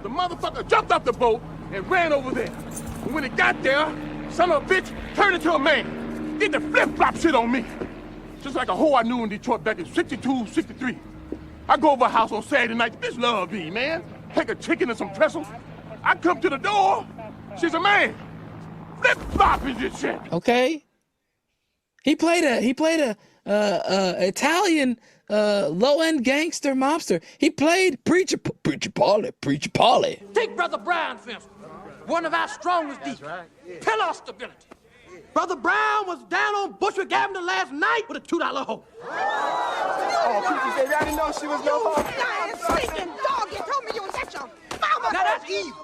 The motherfucker jumped off the boat and ran over there. And when it got there, son of a bitch turned into a man. Did the flip-flop shit on me. Just like a hoe I knew in Detroit back in 62, 63. I go over a house on Saturday night. Bitch love me, man. Take a chicken and some pretzels. I come to the door. She's a man. Flip-flop is this shit.
Okay. He played a Italian low-end gangster mobster. He played Preacher Polly.
Take Brother Brown, for instance. One of our strongest defense. Pillar stability. Brother Brown was down on Bushwick Avenue last night with a $2 hoe.
Oh, Preacher said, I didn't know she was no hoe.
You stinking dog. You told me you was at your mama. Now that's evil.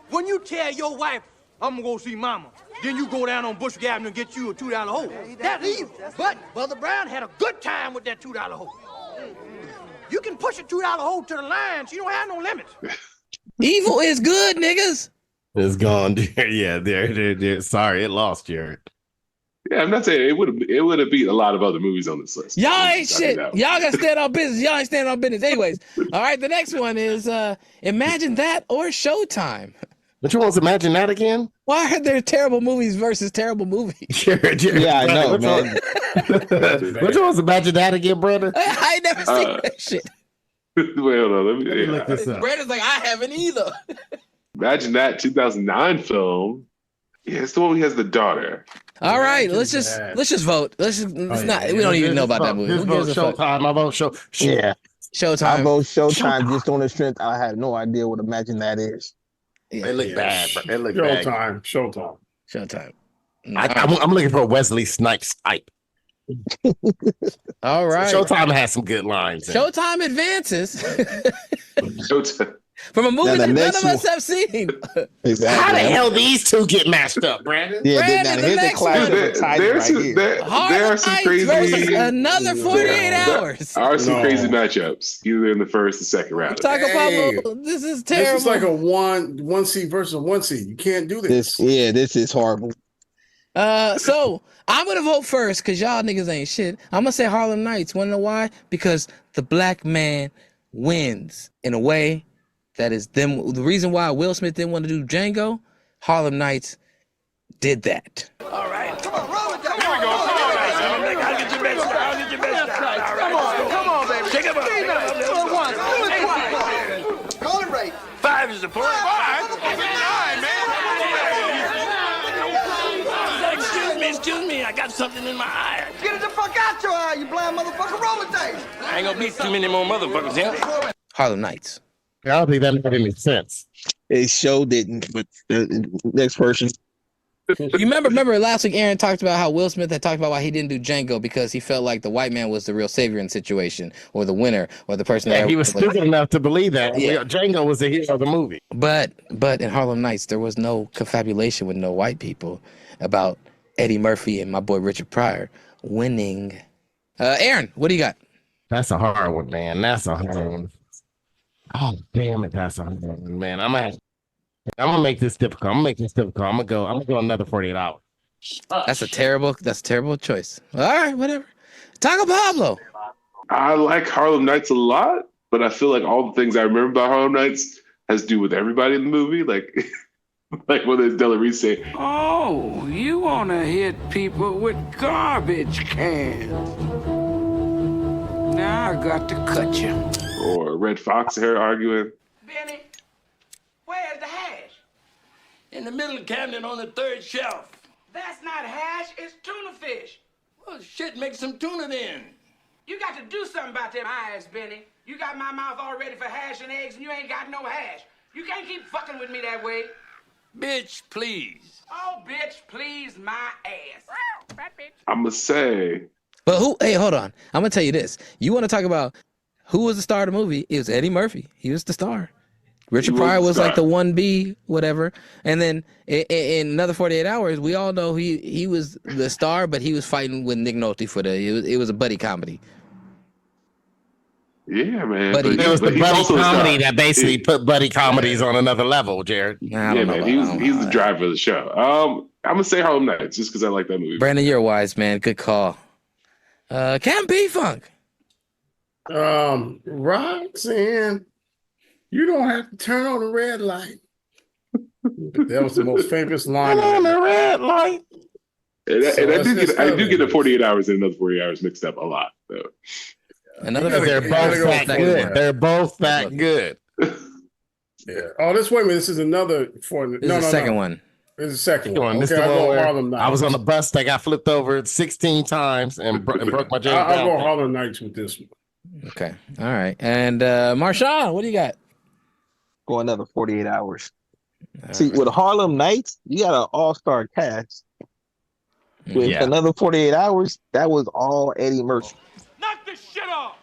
When you tell your wife, I'm gonna go see mama, then you go down on Bushwick Avenue and get you a $2 hoe. That's evil. But Brother Brown had a good time with that $2 hoe. You can push a $2 hoe to the line. She don't have no limits.
Evil is good, niggas.
It's gone, dear. Yeah, there. Sorry, it lost, Jared.
Yeah, I'm not saying it would have beat a lot of other movies on this list.
Y'all ain't shit. Y'all gotta stand on business. Y'all ain't standing on business. Anyways, all right, the next one is Imagine That or Showtime.
Which one was Imagine That again?
Why are there terrible movies versus terrible movies?
Jared,
Yeah, I know, man.
Which one was Imagine That again, brother?
I ain't never seen that shit.
Wait, hold on. Let me
look this up.
Brandon's like, I haven't either.
Imagine That 2009 film. Yeah, it's the one who has the daughter.
All right, let's just vote. We don't even know about that movie.
Who gives a fuck? Showtime. I vote show.
Yeah.
Showtime.
I vote Showtime just on the strength. I have no idea what Imagine That is.
Yeah,
It look bad, bro. It look bad.
Showtime.
I'm looking for Wesley Snipes type.
All right.
Showtime has some good lines.
Showtime advances
Showtime.
from a movie that none
next
of us have seen.
Exactly.
How the hell these two get matched up, Brandon?
Yeah,
Brandon, the
here's the
next
clash
one.
of the Titans right here.
There are some
Harlem Nights versus
crazy.
another 48 hours.
There are some crazy matchups, either in the first or second round.
Taco Pablo, this is terrible.
This is like a one seed versus one seed. You can't do this.
This is horrible.
So I'm gonna vote first because y'all niggas ain't shit. I'm gonna say Harlem Nights. Wanna know why? Because the black man wins in a way that is them. The reason why Will Smith didn't want to do Django, Harlem Nights did that.
All right. Come on, roll with that. Here we go. Come on, nigga. I'll get your best shot. I'll get your best shot. All right. Come on, baby. Take it up.
Call it right.
5 is the point. 5? Excuse me. I got something in my eye.
Get it the fuck out your eye, you blind motherfucker. Roll the dice.
I ain't gonna beat too many more motherfuckers, yeah?
Harlem Nights.
I don't think that made any sense.
It show didn't, but the next person.
You remember last week Aaron talked about how Will Smith had talked about why he didn't do Django because he felt like the white man was the real savior in the situation, or the winner, or the person.
Yeah, he was stupid enough to believe that.
Yeah.
Django was the hero of the movie.
But in Harlem Nights there was no confabulation with no white people about Eddie Murphy and my boy Richard Pryor winning. Aaron, what do you got?
That's a hard one, man. That's a hard one. Oh, damn it. That's a hard one, man. I'm gonna make this difficult. I'm gonna go another 48 hours.
That's a terrible choice. All right, whatever. Taco Pablo.
I like Harlem Nights a lot, but I feel like all the things I remember about Harlem Nights has to do with everybody in the movie. Like when there's Delarice say,
Oh, you want to hit people with garbage cans. Now I got to cut you.
or Red Fox here arguing.
Benny, where's the hash? In the middle cabinet on the 3rd shelf.
That's not hash, it's tuna fish.
Well, shit, make some tuna then.
You got to do something about them eyes, Benny. You got my mouth all ready for hash and eggs, and you ain't got no hash. You can't keep fucking with me that way.
Bitch, please.
Oh, bitch, please my ass.
I'm gonna say.
But who? Hey, hold on. I'm gonna tell you this. You want to talk about who was the star of the movie? It was Eddie Murphy. He was the star. Richard Pryor was like the 1B, whatever. And then in another 48 hours, we all know he was the star, but he was fighting with Nick Nolte for it was a buddy comedy.
Yeah, man.
But
It was the buddy comedy that basically put buddy comedies on another level, Jared.
Yeah, man. He's the driver of the show. I'm gonna say Harlem Nights just because I like that movie.
Brandon, you're wise, man. Good call. Captain P-Funk.
Roxanne, you don't have to turn on the red light. That was the most famous line.
On the red light.
And I do get the 48 hours and another 48 hours mixed up a lot. So.
They're both that good. They're both that good.
Yeah. Oh, wait a minute. This is another for
This is the second one.
This is the second one.
This
Okay,
the
I'll
one
go
where
Harlem Nights.
I was on the bus that got flipped over 16 times and broke my James
I'll
Brown
go
thing.
Harlem Nights with this one.
Okay. All right. And Marshawn, what do you got?
Go another 48 hours. See, with Harlem Nights, you got an all-star cast. With another 48 hours, that was all Eddie Murphy.
Knock this shit off!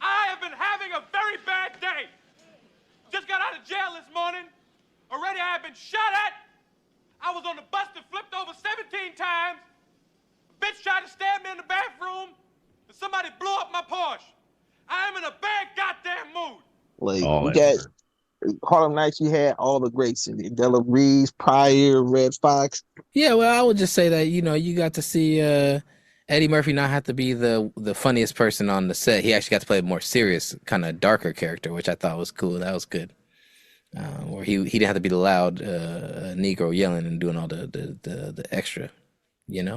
I have been having a very bad day. Just got out of jail this morning. Already I have been shot at. I was on the bus that flipped over 17 times. A bitch tried to stab me in the bathroom. And somebody blew up my Porsche. I am in a bad goddamn mood.
Like, you got Harlem Nights, you had all the greats in it. Della Reese, Pryor, Red Fox.
Yeah, well, I would just say that, you got to see Eddie Murphy not have to be the funniest person on the set. He actually got to play a more serious, kind of darker character, which I thought was cool. That was good. Where he didn't have to be the loud Negro yelling and doing all the extra,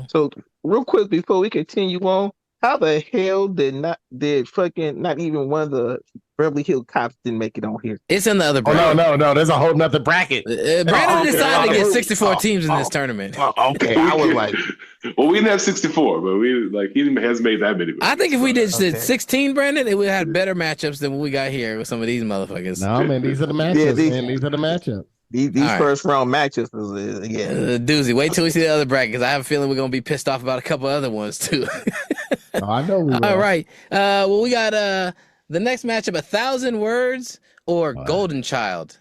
So real quick before we continue on, how the hell did not even one of the Beverly Hills Cops didn't make it on here?
It's in the other bracket.
Oh, no, there's a whole nother bracket.
Brandon decided to get 64 teams in this tournament.
Okay, I was like,
well, we didn't have 64, but he hasn't made that many.
I think if we did 16, Brandon, it would have had better matchups than what we got here with some of these motherfuckers.
No, man, these are the matchups. These are the matchups.
These first round matchups is
doozy. Wait till we see the other bracket because I have a feeling we're gonna be pissed off about a couple other ones too.
I know we will.
All right. Well, we got the next matchup: 1,000 Words or Golden Child.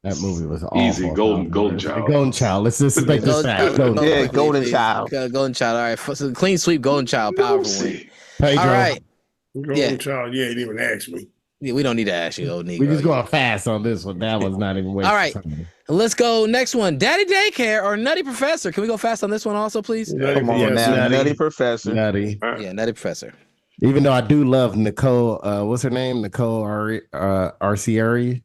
That movie was awful.
Easy. Golden Child.
Golden Child. Let's just make this fast.
Golden Child.
Golden Child. All right. So clean sweep. Golden Child. Powerful win.
Pedro.
All right.
Golden Child. Yeah, he didn't even ask me.
Yeah, we don't need to ask you, old Negro.
We just going fast on this one. That was not even wasting
All right.
time.
Let's go next one. Daddy Daycare or Nutty Professor. Can we go fast on this one also, please?
Come on now, Nutty Professor.
Nutty.
Yeah, Nutty Professor.
Even though I do love Nicole, what's her name? Nicole Arcieri,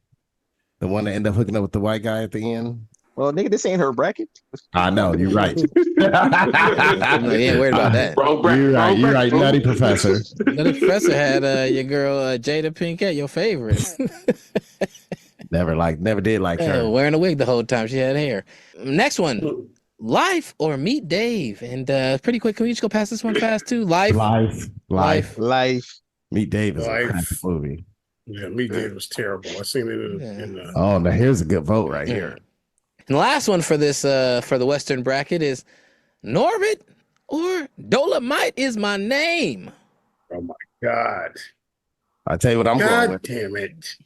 the one that ended up hooking up with the white guy at the end.
Well, nigga, this ain't her bracket.
I know, you're right.
You ain't worried about that.
You're right. Nutty Professor.
Nutty Professor had your girl Jada Pinkett, your favorite.
Never did like her.
Wearing a wig the whole time she had hair. Next one. Life or Meet Dave. And pretty quick, can we just go past this one fast too? Life.
Meet Dave is a crappy movie.
Yeah, Meet Dave was terrible. I seen it in
Oh, now here's a good vote right here.
And the last one for this for the Western bracket is Norbit or Dolomite is my name.
Oh my God.
I tell you what I'm going with.
Damn it.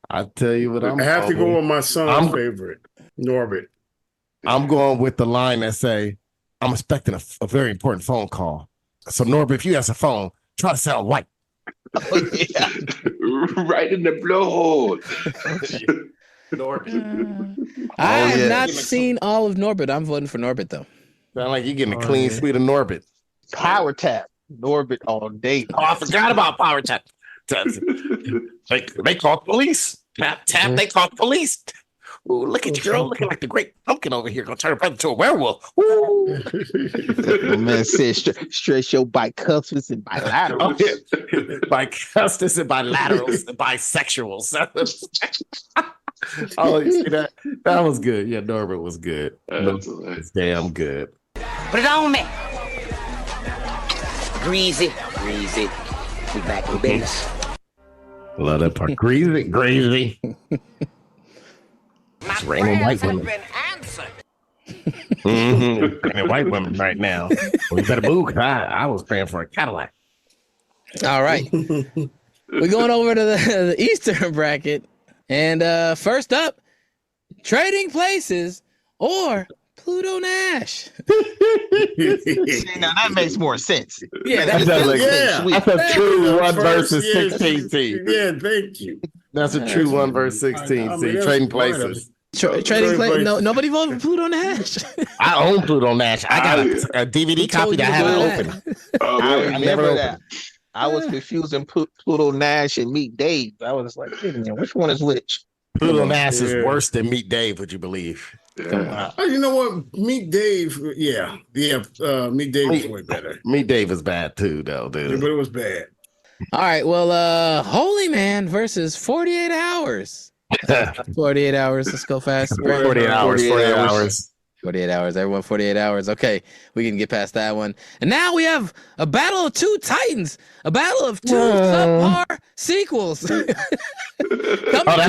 I tell you what
I have to go with my son's favorite, Norbit.
I'm going with the line that say, I'm expecting a very important phone call. So Norbit, if you answer a phone, try to sound white.
Right in the blowhole.
Norbit.
I have not seen all of Norbit. I'm voting for Norbit though.
Sound like you're getting a clean sweep of Norbit.
Power Tap. Norbit all day.
Oh, I forgot about Power Tap. They called police. Tap, they called police. Ooh, look at you, girl, looking like the great pumpkin over here. Gonna turn a brother to a werewolf. Ooh.
Man said stretch your bicuspids and bilaterals.
Bicuspids and bilaterals and bisexuals. Oh, you see that? That was good. Yeah, Norbert was good. It's damn good.
Put it on me. Greasy. We back in business.
Love that part. Greasy. It's raining white women. Raining white women right now. Well, you better move, 'cause I was praying for a Cadillac.
All right. We're going over to the Eastern bracket. And first up, Trading Places or Pluto Nash.
See, now that makes more sense.
Yeah,
that's a true 1 versus 16 team.
Yeah, thank you.
That's a true 1 versus 16 team. Trading Places.
Trading Places. No, nobody voted for Pluto Nash.
I own Pluto Nash. I got a DVD copy that I haven't opened.
I
I never
remember
opened.
that. I was confusing Pluto Nash and Meet Dave. I was like, wait a minute, which one is which?
Pluto Nash is worse than Meet Dave, would you believe?
Oh, you know what? Meet Dave. Yeah. Meet Dave is way better.
Meet Dave is bad too, though, dude.
Yeah, but it was bad.
All right. Well, Holy Man versus 48 Hours. 48 hours. Let's go fast.
48 hours. 48 hours.
48 hours. Everyone, 48 hours. Okay, we can get past that one. And now we have a battle of two titans, a battle of two subpar sequels.
Coming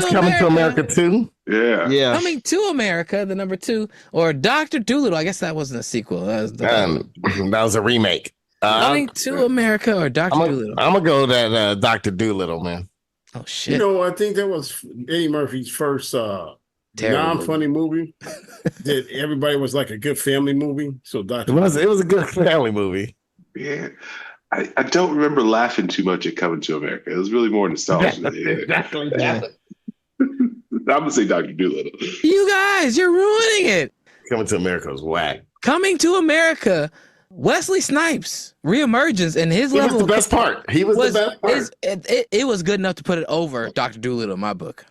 to America too?
Yeah.
Coming to America, the number 2, or Dr. Dolittle. I guess that wasn't a sequel.
That was a remake.
Coming to America or Dr. Dolittle?
I'm going to go that Dr. Dolittle, man.
Oh, shit.
You know, I think that was Eddie Murphy's first non-funny movie. That everybody was like a good family movie. So
It was a good family movie.
Yeah. I don't remember laughing too much at Coming to America. It was really more nostalgia.
Exactly.
I'm going to say Dr. Dolittle.
You guys, you're ruining it.
Coming to America was whack.
Coming to America, Wesley Snipes reemergence and his level.
Was the best part. He was the best part.
It was good enough to put it over Dr. Dolittle in my book.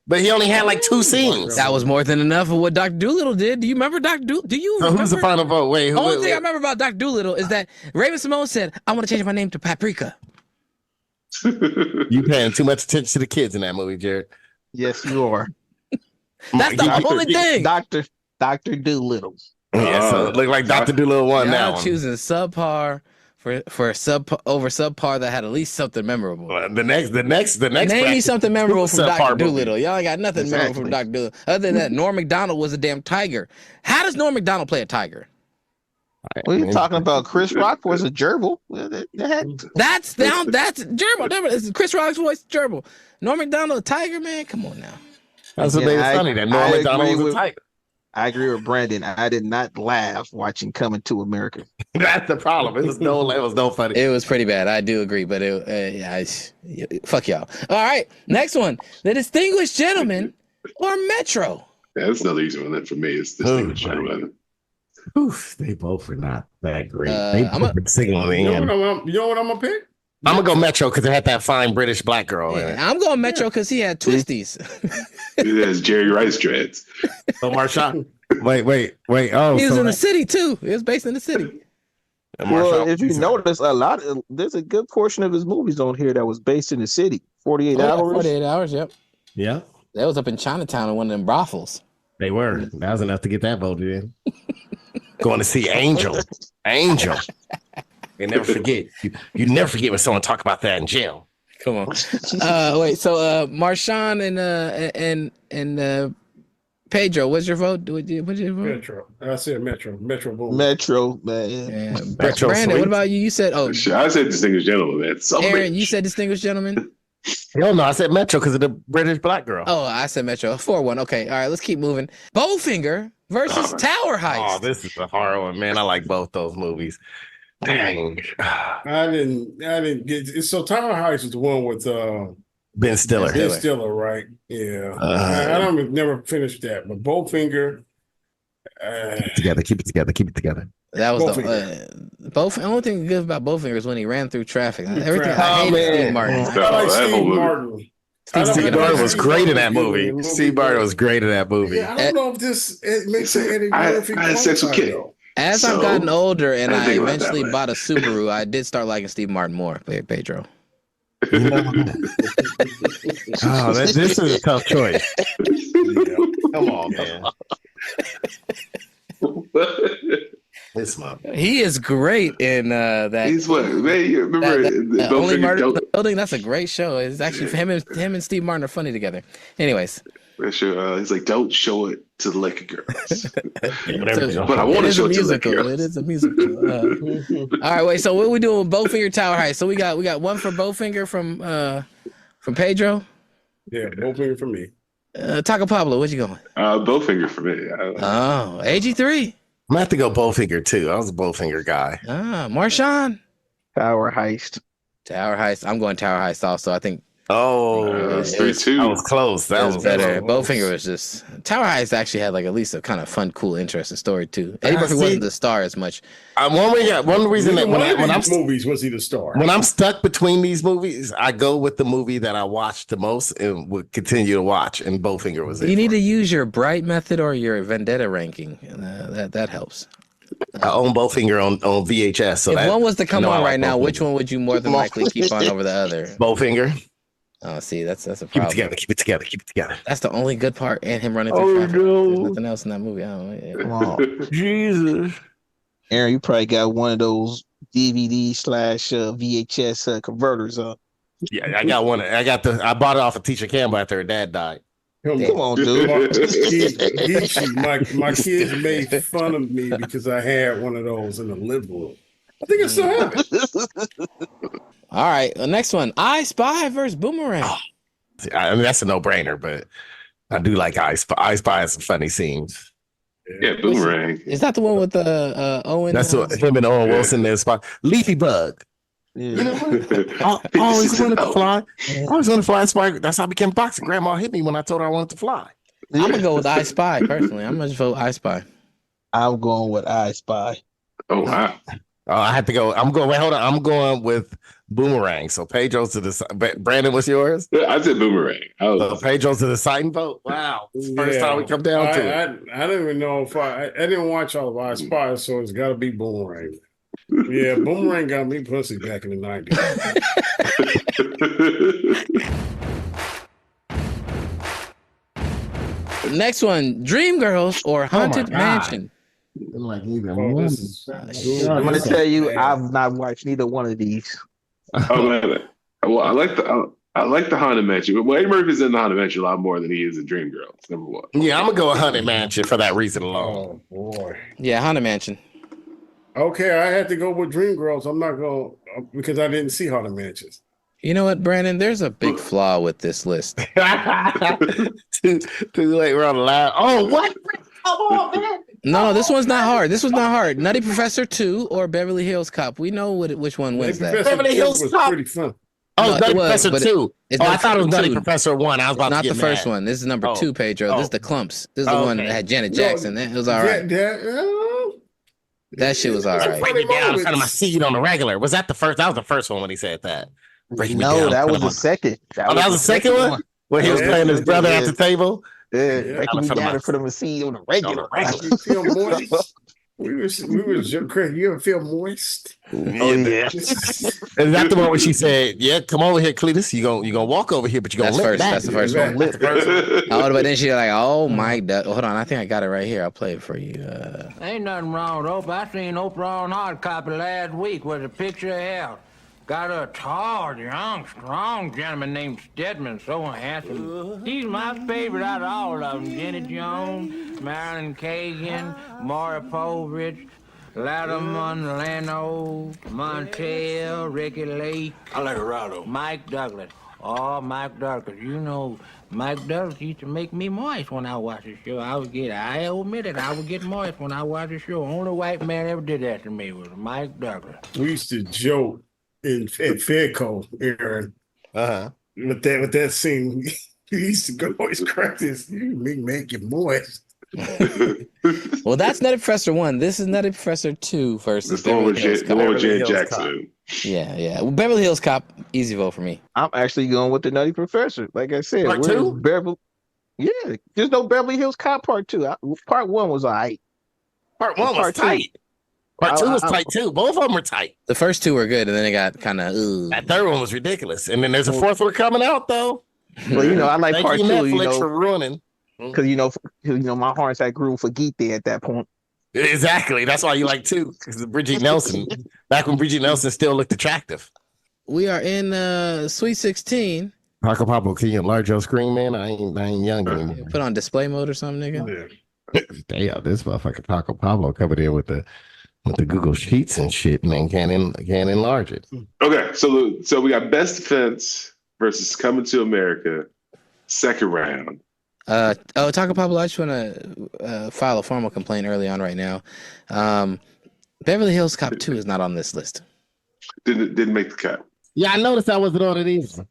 But he only had like 2 scenes.
That was more than enough of what Dr. Dolittle did. Do you remember Dr. Dolittle? Do you remember?
Who's the final vote? Wait,
The only thing I remember about Dr. Dolittle is that Raven Simone said, I want to change my name to Paprika.
You paying too much attention to the kids in that movie, Jared.
Yes, you are.
That's the only thing.
Dr. Dolittle.
Yeah, so it looked like Dr. Dolittle won that one.
Choosing subpar for subpar that had at least something memorable.
The next.
Name me something memorable from Dr. Dolittle.
Movie.
Y'all ain't got nothing memorable from Dr. Dolittle. Other than that, Norm Macdonald was a damn tiger. How does Norm Macdonald play a tiger?
What are you talking about? Chris Rock was a gerbil.
That's gerbil. It's Chris Rock's voice, gerbil. Norm Macdonald, a tiger, man. Come on now.
That's what made it funny. That Norm Macdonald was a tiger.
I agree with Brandon. I did not laugh watching Coming to America.
That's the problem. It was no funny.
It was pretty bad. I do agree, but fuck y'all. All right, next one: The Distinguished Gentleman or Metro.
Yeah, that's another easy one. For me, it's Distinguished Gentleman.
Oof, they both were not that great. They both were single in the end.
You know what I'm gonna pick?
I'm gonna go Metro because it had that fine British black girl in it.
I'm going Metro because he had twisties.
It has Jerry Rice dreads.
Oh, Marshawn. Wait. Oh,
he was in the city too. He was based in the city.
Well, if you notice, there's a good portion of his movies on here that was based in the city. 48 hours.
48 hours. Yep.
Yeah.
That was up in Chinatown in one of them brothels.
They were. That was enough to get that voted in. Going to see Angel. You never forget. You never forget when someone talk about that in jail.
Come on. Wait. So Marshawn and Pedro, what's your vote? What's your vote?
Metro. I said Metro.
Metro, man.
Yeah.
Metro,
Brandon, what about you? You said
I said Distinguished Gentleman, man.
Aaron, you said Distinguished Gentleman?
Hell no, I said Metro because of the British black girl.
Oh, I said Metro. 4-1. Okay. All right, let's keep moving. Bowfinger versus Tower Heist.
Oh, this is a horror one, man. I like both those movies. Dang.
I didn't get it. So Tower Heist is the one with
Ben Stiller.
Ben Stiller, right? Yeah. I don't never finished that, but Bowfinger.
Keep it together.
That was the only thing good about Bowfinger is when he ran through traffic. Everything I hated Steve Martin.
I like Steve Martin.
Steve Martin was great in that movie. Steve Martin was great in that movie.
Yeah, I don't know if this makes it Eddie Murphy.
I had sex with Kid.
As I've gotten older and I eventually bought a Subaru, I did start liking Steve Martin more, Pedro.
This is a tough choice. Come on, man. This month.
He is great in that.
He's what? Man, you remember
that Only
Bowfinger
Murder in the Building? That's a great show. It's actually him and Steve Martin are funny together. Anyways.
Sure, he's like, don't show it to the Laker girls.
But
I want to show it to the Laker girls.
It is a musical. All right, wait. So what are we doing with Bowfinger Tower Heist? So we got one for Bowfinger from Pedro.
Yeah, Bowfinger for me.
Taco Pablo, what you going?
Bowfinger for me.
AG3.
I'm gonna have to go Bowfinger too. I was a Bowfinger guy.
Marshawn.
Tower Heist.
I'm going Tower Heist also. I think.
That's 3-2.
That was close. That was
better. Bowfinger was just Tower Heist actually had like at least a kind of fun, cool, interesting story too. Eddie Murphy wasn't the star as much.
One reason that when I'm
movies was he the star?
When I'm stuck between these movies, I go with the movie that I watched the most and would continue to watch. And Bowfinger was it.
You need to use your Bright method or your Vendetta ranking. That helps.
I own Bowfinger on VHS. So
if one was to come on right now, which one would you more than likely keep on over the other?
Bowfinger.
Oh, see, that's a problem.
Keep it together.
That's the only good part, and him running through traffic. There's nothing else in that movie.
Come on. Jesus. Aaron, you probably got one of those DVD/VHS converters.
Yeah, I got one. I bought it off of Tisha Campbell after her dad died.
Come on, dude.
My kids made fun of me because I had one of those in the living room. I think I still have it.
All right, the next one: I Spy versus Boomerang.
I mean, that's a no-brainer, but I do like I Spy. I Spy has some funny scenes.
Yeah, Boomerang.
Is that the one with Owen?
That's him and Owen Wilson. Their spot. Leafy Bug.
Yeah.
You know what? I always wanted to fly. I always wanted to fly. Spy. That's how I became boxing. Grandma hit me when I told her I wanted to fly.
I'm gonna go with I Spy personally. I'm gonna vote I Spy.
I'm going with I Spy.
Oh wow.
I have to go. I'm going. Wait, hold on. I'm going with Boomerang. So Pedro's to the side. Brandon, what's yours?
I said Boomerang.
So Pedro's to the side and vote. Wow, it's the first time we come down to it.
I don't even know if I didn't watch all of I Spy, so it's got to be Boomerang. Yeah, Boomerang got me pussy back in the 90s.
Next one: Dreamgirls or Haunted Mansion.
Like
I'm gonna tell you, I've not watched neither one of these.
Oh man, well, I like the Haunted Mansion. Well, Eddie Murphy's in the Haunted Mansion a lot more than he is in Dreamgirls. Number one.
Yeah, I'm gonna go with Haunted Mansion for that reason alone.
Oh boy.
Yeah, Haunted Mansion.
Okay, I had to go with Dreamgirls. I'm not going because I didn't see Haunted Mansions.
You know what, Brandon? There's a big flaw with this list.
too late. We're on the last. Oh, what? Come on, man.
No, this one's not hard. Nutty Professor 2 or Beverly Hills Cop. We know which one wins that.
Beverly Hills Cop.
Pretty fun.
Oh, Nutty Professor 2. I thought it was Nutty
2.
Professor 1. I was about
not
to get
the first
mad.
one. This is number 2, Pedro. This is the Clumps. This is the one that had Janet Jackson. It was all right. That shit was all right.
Break me down in front of my seat on the regular. Was that the first? That was the first one when he said that.
No, that was the second.
That was the second one? Where he was playing his brother at the table?
Yeah, breaking me down in front of my seat on the regular.
You feel moist? We were Chris, you ever feel moist?
Oh yeah.
Is that the one where she said, "Yeah, come over here, Cletus. You gonna walk over here, but you gonna lip back."
That's the first one. Oh, but then she's like, "Oh my God, hold on, I think I got it right here. I'll play it for you."
Ain't nothing wrong with Oprah. I seen Oprah on hard copy last week with a picture of health. Got a tall, young, strong gentleman named Stedman, so handsome. He's my favorite out of all of them. Jenny Jones, Marilyn Kagan, Maury Povich, Lattimore, Leno, Montel, Ricky Lake.
I like Geraldo.
Mike Douglas. Oh, Mike Douglas. You know, Mike Douglas used to make me moist when I watched the show. I admit it, I would get moist when I watched the show. Only white man ever did that to me was Mike Douglas.
We used to joke at Fedco, Aaron. With that scene, he used to go always crack this. You make it moist.
Well, that's Nutty Professor 1. This is Nutty Professor 2 versus Beverly Hills Cop.
Janet Jackson.
Yeah. Well, Beverly Hills Cop, easy vote for me.
I'm actually going with the Nutty Professor. Like I said,
Part 2?
Beverly. Yeah, there's no Beverly Hills Cop Part 2. Part 1 was all right.
Part 1 was tight. Part 2 was tight too. Both of them were tight.
The first 2 were good, and then it got kind of.
That third one was ridiculous, and then there's a fourth one coming out though.
Well, I like
Thank
Part
you,
2.
Netflix for ruining.
Because my heart's had grew for Geete at that point.
Exactly. That's why you like 2. Because Bridget Nelson, back when Bridget Nelson still looked attractive.
We are in Sweet 16.
Taco Pablo, can you enlarge your screen, man? I ain't young anymore.
Put on display mode or something, nigga.
Damn, this motherfucking Taco Pablo coming in with the Google Sheets and shit, man. Can't enlarge it.
Okay, so we got Best Defense versus Coming to America, second round.
Taco Pablo, I just want to file a formal complaint early on right now. Beverly Hills Cop 2 is not on this list.
Didn't make the cut.
Yeah, I noticed I wasn't on it either.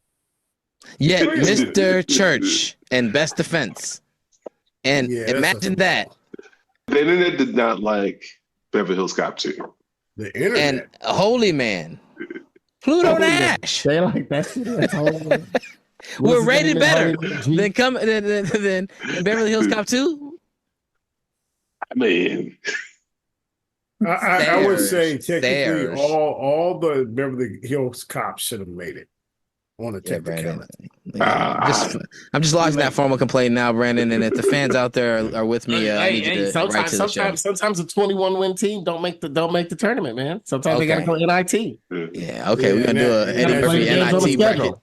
Yet Mr. Church and Best Defense. And imagine that.
The internet did not like Beverly Hills Cop 2.
The internet.
And Holy Man. Pluto Nash.
They like that shit.
We're rated better than Beverly Hills Cop 2.
I mean,
I would say technically all the Beverly Hills Cops should have made it on a technicality.
I'm just lodging that formal complaint now, Brandon. And if the fans out there are with me, I need you to write to the show.
Sometimes a 21-win team don't make the tournament, man. Sometimes they gotta go NIT.
Yeah, okay, we're gonna do a NIT bracket.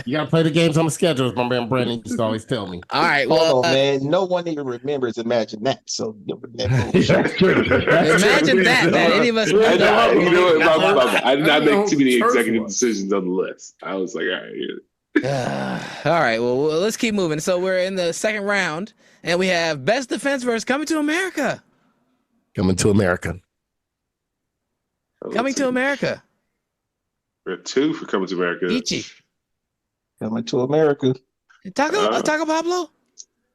You gotta play the games on the schedule, as my man Brandon used to always tell me.
All right,
well, man, no one even remembers Imagine That. So
that's true. Imagine that any of us.
You know what? I did not make too many executive decisions on the list. I was like, all right.
All right, well, let's keep moving. So we're in the second round, and we have Best Defense versus Coming to America.
Coming to America.
Coming to America.
We have 2 for Coming to America.
Ichi.
Coming to America.
Taco Pablo?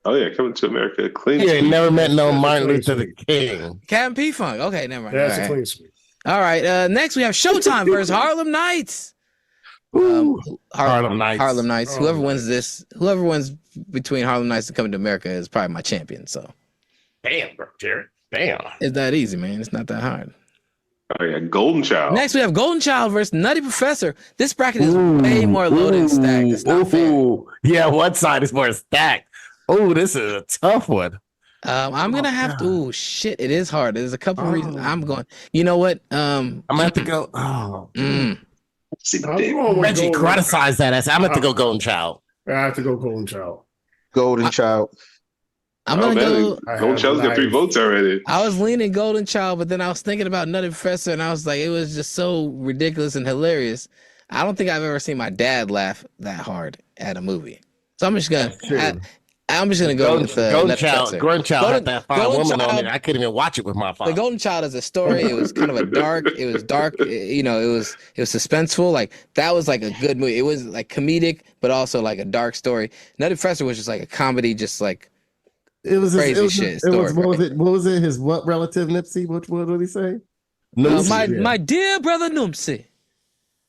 Oh, yeah, Coming to America. Clean
sweep. Never met no Martin Luther King.
Captain P-Funk. Okay, never mind.
That's a clean sweep.
All right, next we have Showtime versus Harlem Nights.
Harlem Nights.
Harlem Nights. Whoever wins between Harlem Nights and Coming to America is probably my champion. So,
damn, bro, Jared. Damn.
It's that easy, man. It's not that hard.
Oh yeah, Golden Child.
Next, we have Golden Child versus Nutty Professor. This bracket is way more loaded and stacked. It's not fair.
Yeah, one side is more stacked. Oh, this is a tough one.
I'm gonna have to. Oh shit, it is hard. There's a couple reasons. I'm going. You know what?
I'm gonna have to go.
Reggie
criticized that as I'm gonna have to go Golden Child.
I have to go Golden Child.
Golden Child.
I'm gonna go.
Golden Child's got 3 votes already.
I was leaning Golden Child, but then I was thinking about Nutty Professor, and I was like, it was just so ridiculous and hilarious. I don't think I've ever seen my dad laugh that hard at a movie. So I'm just gonna. I'm just gonna go with
Golden Child. Golden Child had that fine woman on it. I couldn't even watch it with my father.
The Golden Child is a story. It was kind of a dark. It was dark. You know, it was suspenseful. Like that was like a good movie. It was like comedic, but also like a dark story. Nutty Professor was just like a comedy, just like
it was
crazy shit.
What was it? His what relative Nipsey? What did he say?
My dear brother Nupsy.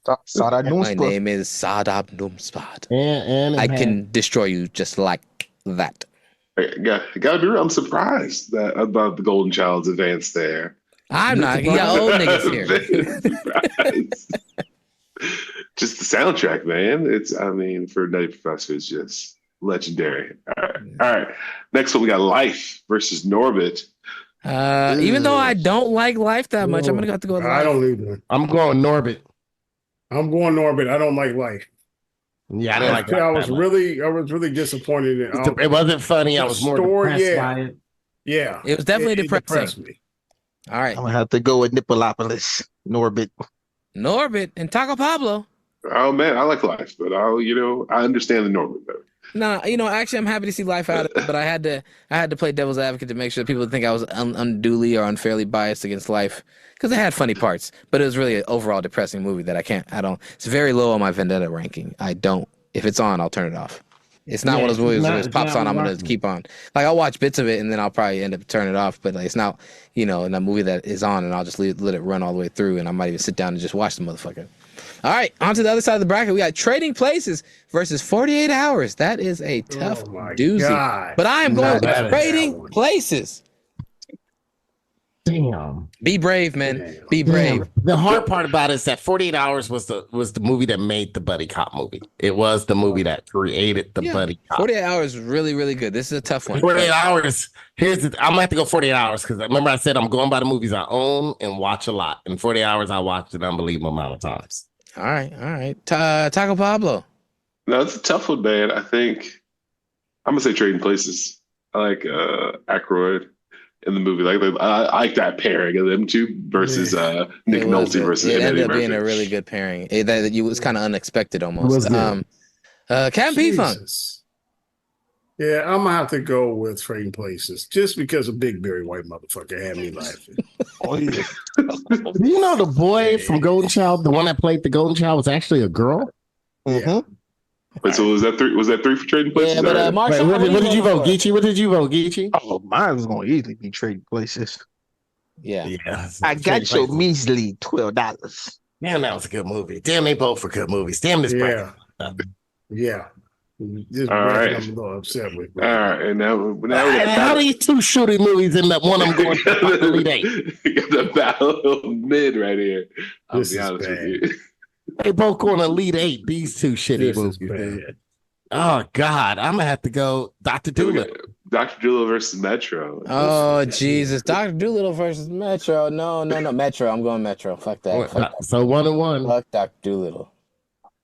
My name is Sadab Numspad.
And
I can destroy you just like that.
Gotta be real. I'm surprised about the Golden Child's advance there.
I'm not. You got old niggas here.
Just the soundtrack, man. I mean, for Nutty Professor, it's just legendary. All right. Next one, we got Life versus Norbit.
Even though I don't like Life that much, I'm gonna have to go with Life.
I don't either.
I'm going Norbit.
I don't like Life.
Yeah, I didn't like that.
I was really disappointed in it.
It wasn't funny. I was more depressed by it.
Yeah.
It was definitely depressing.
Depressed me.
All right.
I'm gonna have to go with Nippolopolis, Norbit.
Norbit and Taco Pablo.
Oh man, I like Life, but I understand the Norbit though.
No, actually, I'm happy to see Life out of it, but I had to play devil's advocate to make sure that people think I was unduly or unfairly biased against Life, because it had funny parts, but it was really an overall depressing movie that it's very low on my Vendetta ranking. If it's on, I'll turn it off. It's not one of those movies that it pops on, I'm going to keep on. Like, I'll watch bits of it, and then I'll probably end up turning it off, but like, it's not, in a movie that is on, and I'll just let it run all the way through, and I might even sit down and just watch the motherfucker. All right, on to the other side of the bracket. We got Trading Places versus 48 Hours. That is a tough doozy.
God.
But I am going with Trading Places.
Damn.
Be brave, man. Be brave.
The hard part about it is that 48 Hours was the movie that made the buddy cop movie. It was the movie that created the buddy cop.
48 Hours is really, really good. This is a tough one.
48 Hours. I'm gonna have to go 48 Hours because remember I said I'm going by the movies I own and watch a lot. In 48 Hours, I watched an unbelievable amount of times.
All right. Taco Pablo.
No, it's a tough one, man. I think I'm gonna say Trading Places. I like Aykroyd in the movie. I like that pairing of them two versus Nick Nolte versus
it
Eddie
ended up
Murphy.
being a really good pairing. That was kind of unexpected almost. Captain P-Funk.
Yeah, I'm gonna have to go with Trading Places just because a big berry white motherfucker had me laughing.
Oh yeah. Do you know the boy from Golden Child, the one that played the Golden Child, was actually a girl?
Mm-hmm.
Wait, so was that three? Was that three for Trading Places?
Yeah, but Marshall,
what did you vote, Geechee? What did you vote, Geechee?
Oh, mine was gonna easily be Trading Places.
Yeah.
I got your measly $12.
Damn, that was a good movie. Damn, they both were good movies. Damn this
Yeah. Yeah. This
All right.
I'm a little upset with.
All right, and now
how do these two shooting movies end up one of them going to the lead eight?
You got the battle of mid right here. I'll
This
be
is
honest with
bad.
you.
They both going to lead eight. These two shitty
This is
movies.
bad.
Oh God, I'm gonna have to go Dr. Doolittle.
Dr. Doolittle versus Metro.
Oh Jesus, Dr. Doolittle versus Metro. No, Metro. I'm going Metro. Fuck that.
So 1-1.
Fuck Dr. Doolittle.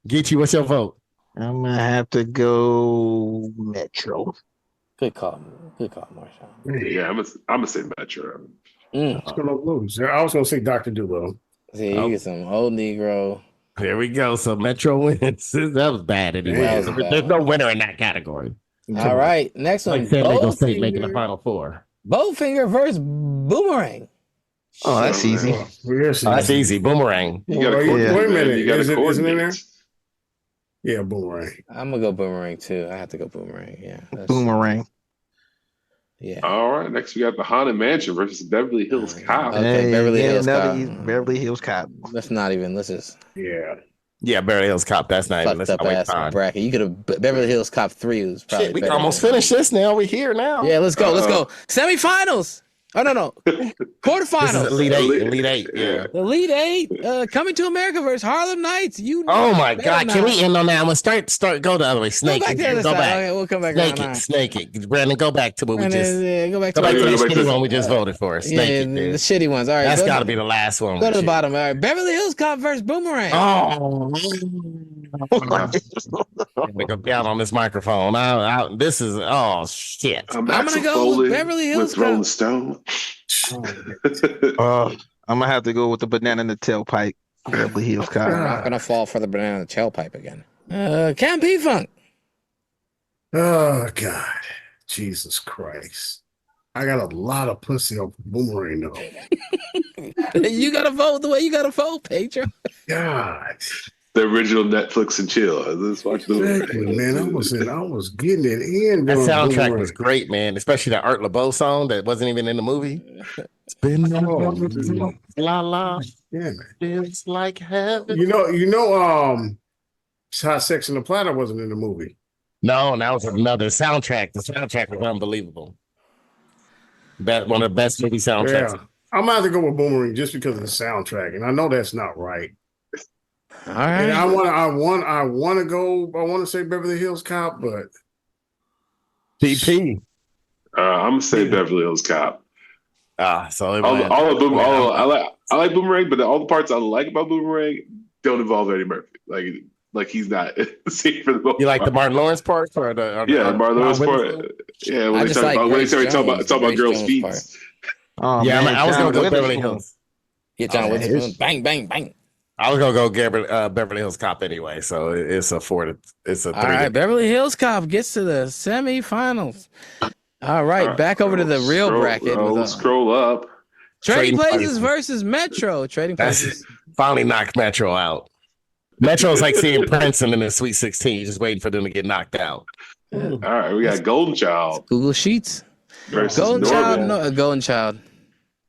Geechee, what's your vote?
I'm gonna have to go Metro.
Good call, Marshall.
Yeah, I'm gonna say Metro.
It's gonna lose. I was gonna say Dr. Doolittle.
See, you get some old Negro.
Here we go. So Metro wins. That was bad anyway.
That was bad.
There's no winner in that category.
All right, next one.
Like San Diego State making the Final Four.
Bowfinger versus Boomerang.
Oh, that's easy.
That's easy. Boomerang.
You got a
Wait a minute.
You got
Is
a
it in there?
coordinate.
Yeah, Boomerang.
I'm gonna go Boomerang too. I have to go Boomerang. Yeah.
Boomerang.
Yeah.
All right, next we got the Haunted Mansion versus Beverly Hills Cop.
Okay, Beverly Hills Cop.
Beverly Hills Cop.
Let's not even. Let's just
Yeah.
Yeah, Beverly Hills Cop. That's not even.
fucked
Let's
up
not waste
ass
time.
bracket. You could have Beverly Hills Cop 3 was probably.
Shit, we can
better
almost
than-
finish this now. We here now.
Yeah, let's go. Let's go. Semifinals. Oh no.
This is
Quarterfinals.
Elite Eight. Elite Eight. Yeah.
The Elite Eight. Coming to America versus Harlem Nights. You.
Oh my
better
God!
not.
Can we end on that? I'm gonna start. Go the other way. Snake
back
it.
to the other
Go
side.
back.
Okay, we'll come back
Snake
around.
it. Snake it. Brandon, go back to what we
And
just.
then, go back to
Go back to
the
that
back to
shitty
the-
one we just voted for. Snake
yeah,
it.
the
Dude.
shitty ones. All right,
That's
go
got to
to-
be the last one.
Go to the
Shit.
bottom. All right, Beverly Hills Cop versus Boomerang.
Oh. I'm go down on this microphone. This is shit.
I'm
gonna go with Beverly Hills
with Rolling
Cop.
Stone.
I'm gonna have to go with the banana in the tailpipe. Beverly Hills Cop.
I'm not gonna fall for the banana in the tailpipe again. Cam P Funk.
Oh God. Jesus Christ. I got a lot of pussy on Boomerang though.
You gotta vote the way you gotta vote, Pedro.
God.
The original Netflix and chill. Let's watch the
Exactly, man. I was getting it in.
That
doing
soundtrack
Boomerang.
was great, man. Especially that Art LeBeau song that wasn't even in the movie. It's been la la.
Yeah, man.
Feels like heaven.
You know, Hot Sex on the Platter wasn't in the movie.
No, that was another soundtrack. The soundtrack was unbelievable. One of the best movie soundtracks.
Yeah. I'm gonna have to go with Boomerang just because of the soundtrack, and I know that's not right.
All right.
And I want to say Beverly Hills Cop, but
PP.
I'm gonna say Beverly Hills Cop.
So
I like Boomerang, but all the parts I like about Boomerang don't involve Eddie Murphy. Like he's not seen for the most
You like the
part.
Martin Lawrence part or the
Martin Lawrence part? Yeah, when they talk about girls' feet.
Oh,
yeah,
man,
I was
John
gonna go Beverly
Witherspoon.
Hills.
Yeah, John Witherspoon. Bang, bang, bang.
I was gonna go Beverly Hills Cop anyway, so it's a 3.
All right, Beverly Hills Cop gets to the semifinals. All right, back over to the real bracket.
Scroll up.
Trading Places versus Metro. Trading Places.
Finally knocked Metro out. Metro's like seeing Princeton in the Sweet 16, just waiting for them to get knocked out.
All right, we got Golden Child.
Google Sheets.
Versus
Golden
Norbit.
Child. Golden Child.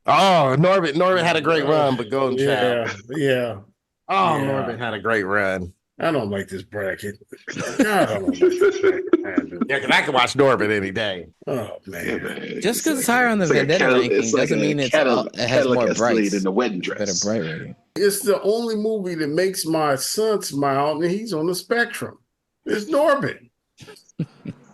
Oh, Norbit had a great run, but Golden Child.
Yeah.
Oh,
Yeah.
Norbit had a great run.
I don't like this bracket. I don't like this bracket.
Yeah, because I can watch Norbit any day.
Oh man!
Just because it's higher on the Vendetta ranking doesn't mean it has more brights.
In the wedding dress.
Better bright rating.
It's the only movie that makes my son smile, and he's on the spectrum. It's Norbit.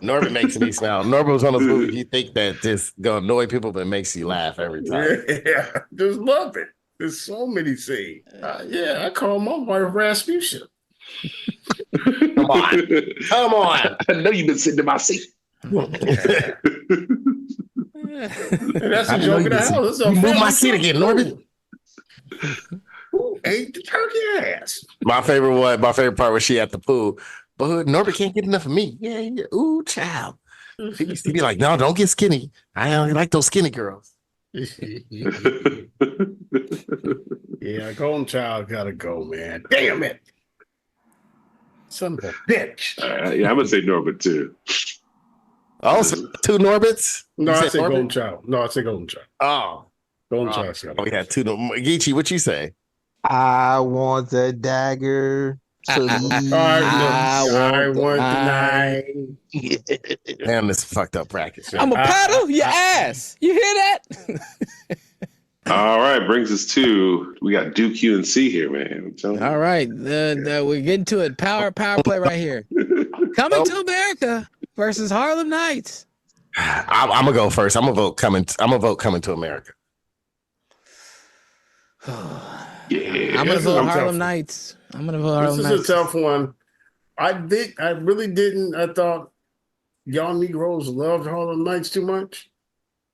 Norbit makes me smile. Norbit was one of those movies you think that just gonna annoy people, but makes you laugh every time.
Yeah, just love it. There's so many scenes. Yeah, I call my wife Rasputia.
Come on.
I know you've been sitting in my seat.
And that's a joke in the house.
You move my seat again, Norbit.
Who ate the turkey ass?
My favorite part was she at the pool. But Norbit can't get enough of me. Yeah. Ooh, child. He used to be like, no, don't get skinny. I only like those skinny girls.
Yeah, Golden Child gotta go, man. Damn it. Son of a bitch.
Yeah, I'm gonna say Norbit too.
Oh, so 2 Norbits?
No, I say
Norbit?
Golden Child. No, I say Golden Child.
Oh.
Golden Child.
Oh, yeah, 2. Geechee, what you say?
I want the dagger.
I want the knife.
Damn, this fucked up bracket.
I'm a paddle your ass. You hear that?
All right, brings us to we got Duke UNC here, man.
All right, we're getting to it. Power play right here. Coming to America versus Harlem Nights.
I'm gonna go first. I'm gonna vote coming to America.
Yeah,
I'm gonna vote Harlem Nights. I'm gonna vote Harlem Nights.
This is a tough one. I really didn't. I thought y'all Negroes loved Harlem Nights too much,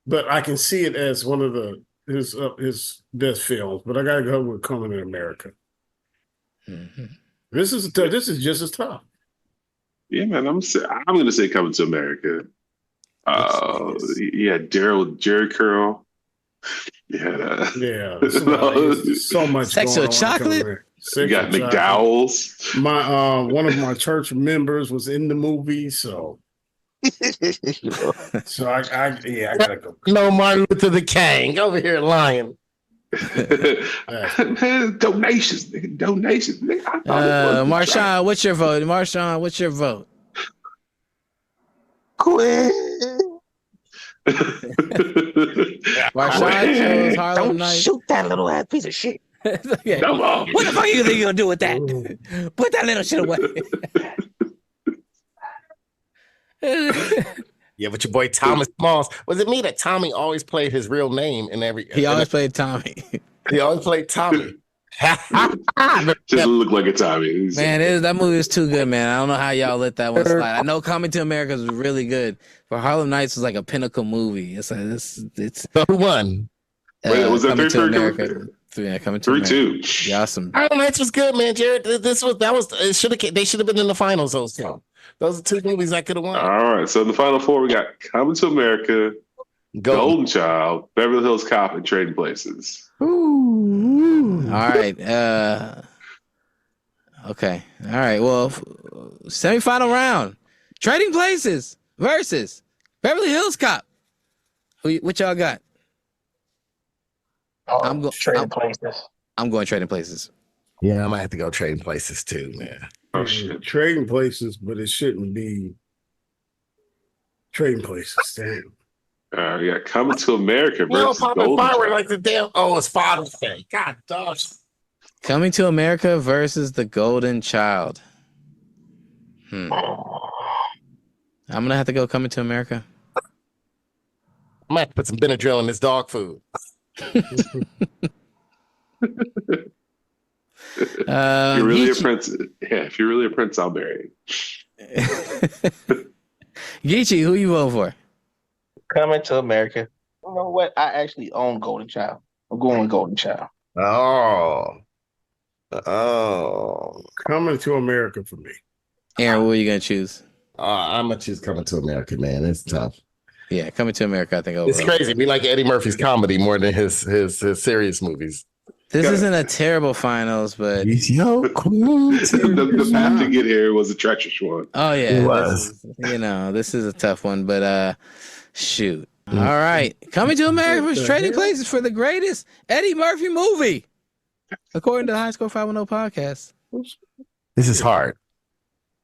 but I can see it as one of his best films. But I gotta go with Coming to America.
Mm-hmm.
This is just as tough.
Yeah, man. I'm gonna say Coming to America. Yeah, Daryl with Jerry Curl. Yeah.
So much.
Sexual chocolate.
You got McDowell's.
My one of my church members was in the movie, so I gotta go.
No Martin Luther the King over here lying.
Man, donations.
Marshawn, what's your vote? Marshawn, what's your vote?
Quit.
Marshawn chose Harlem
Don't
Nights.
shoot that little ass piece of shit.
Yeah. What the fuck you think you're gonna do with that? Put that little shit away.
Yeah, but your boy Thomas Smalls. Was it me that Tommy always played his real name in every?
He always played Tommy.
He always played Tommy.
Just look like a Tommy.
Man, that movie is too good, man. I don't know how y'all let that one slide. I know Coming to America was really good, but Harlem Nights was like a pinnacle movie. It's
who won?
Wait, was that
Coming to
3-3?
America? Yeah, Coming to
3-2.
Yeah, awesome.
Harlem Nights was good, man. Jared, they should have been in the finals. Those are 2 movies I could have won.
All right, so in the final 4 we got Coming to America, Golden Child, Beverly Hills Cop, and Trading Places.
All right. Okay. All right. Well, semifinal round: Trading Places versus Beverly Hills Cop. What y'all got?
Trading Places.
I'm going Trading Places.
Yeah, I might have to go Trading Places too, man.
Oh shit,
Trading Places, but it shouldn't be Trading Places. Damn.
Yeah, Coming to America versus Golden
Child. Like the damn. Oh, it's Father's Day. God dog.
Coming to America versus the Golden Child. I'm gonna have to go Coming to America.
I might have to put some Benadryl in this dog food.
If you're really a prince, if you're really a prince, I'll marry you.
Geechee, who you vote for?
Coming to America. You know what? I actually own Golden Child. I'm going with Golden Child.
Oh.
Coming to America for me.
Aaron, what are you gonna choose?
I'm gonna choose Coming to America, man. It's tough.
Yeah, Coming to America, I think.
It's crazy. We like Eddie Murphy's comedy more than his serious movies.
This isn't a terrible finals, but
the path to get here was a treacherous one.
Oh yeah,
it was.
This is a tough one, but shoot. All right, Coming to America was Trading Places for the greatest Eddie Murphy movie, according to the High Score 510 podcast.
This is hard.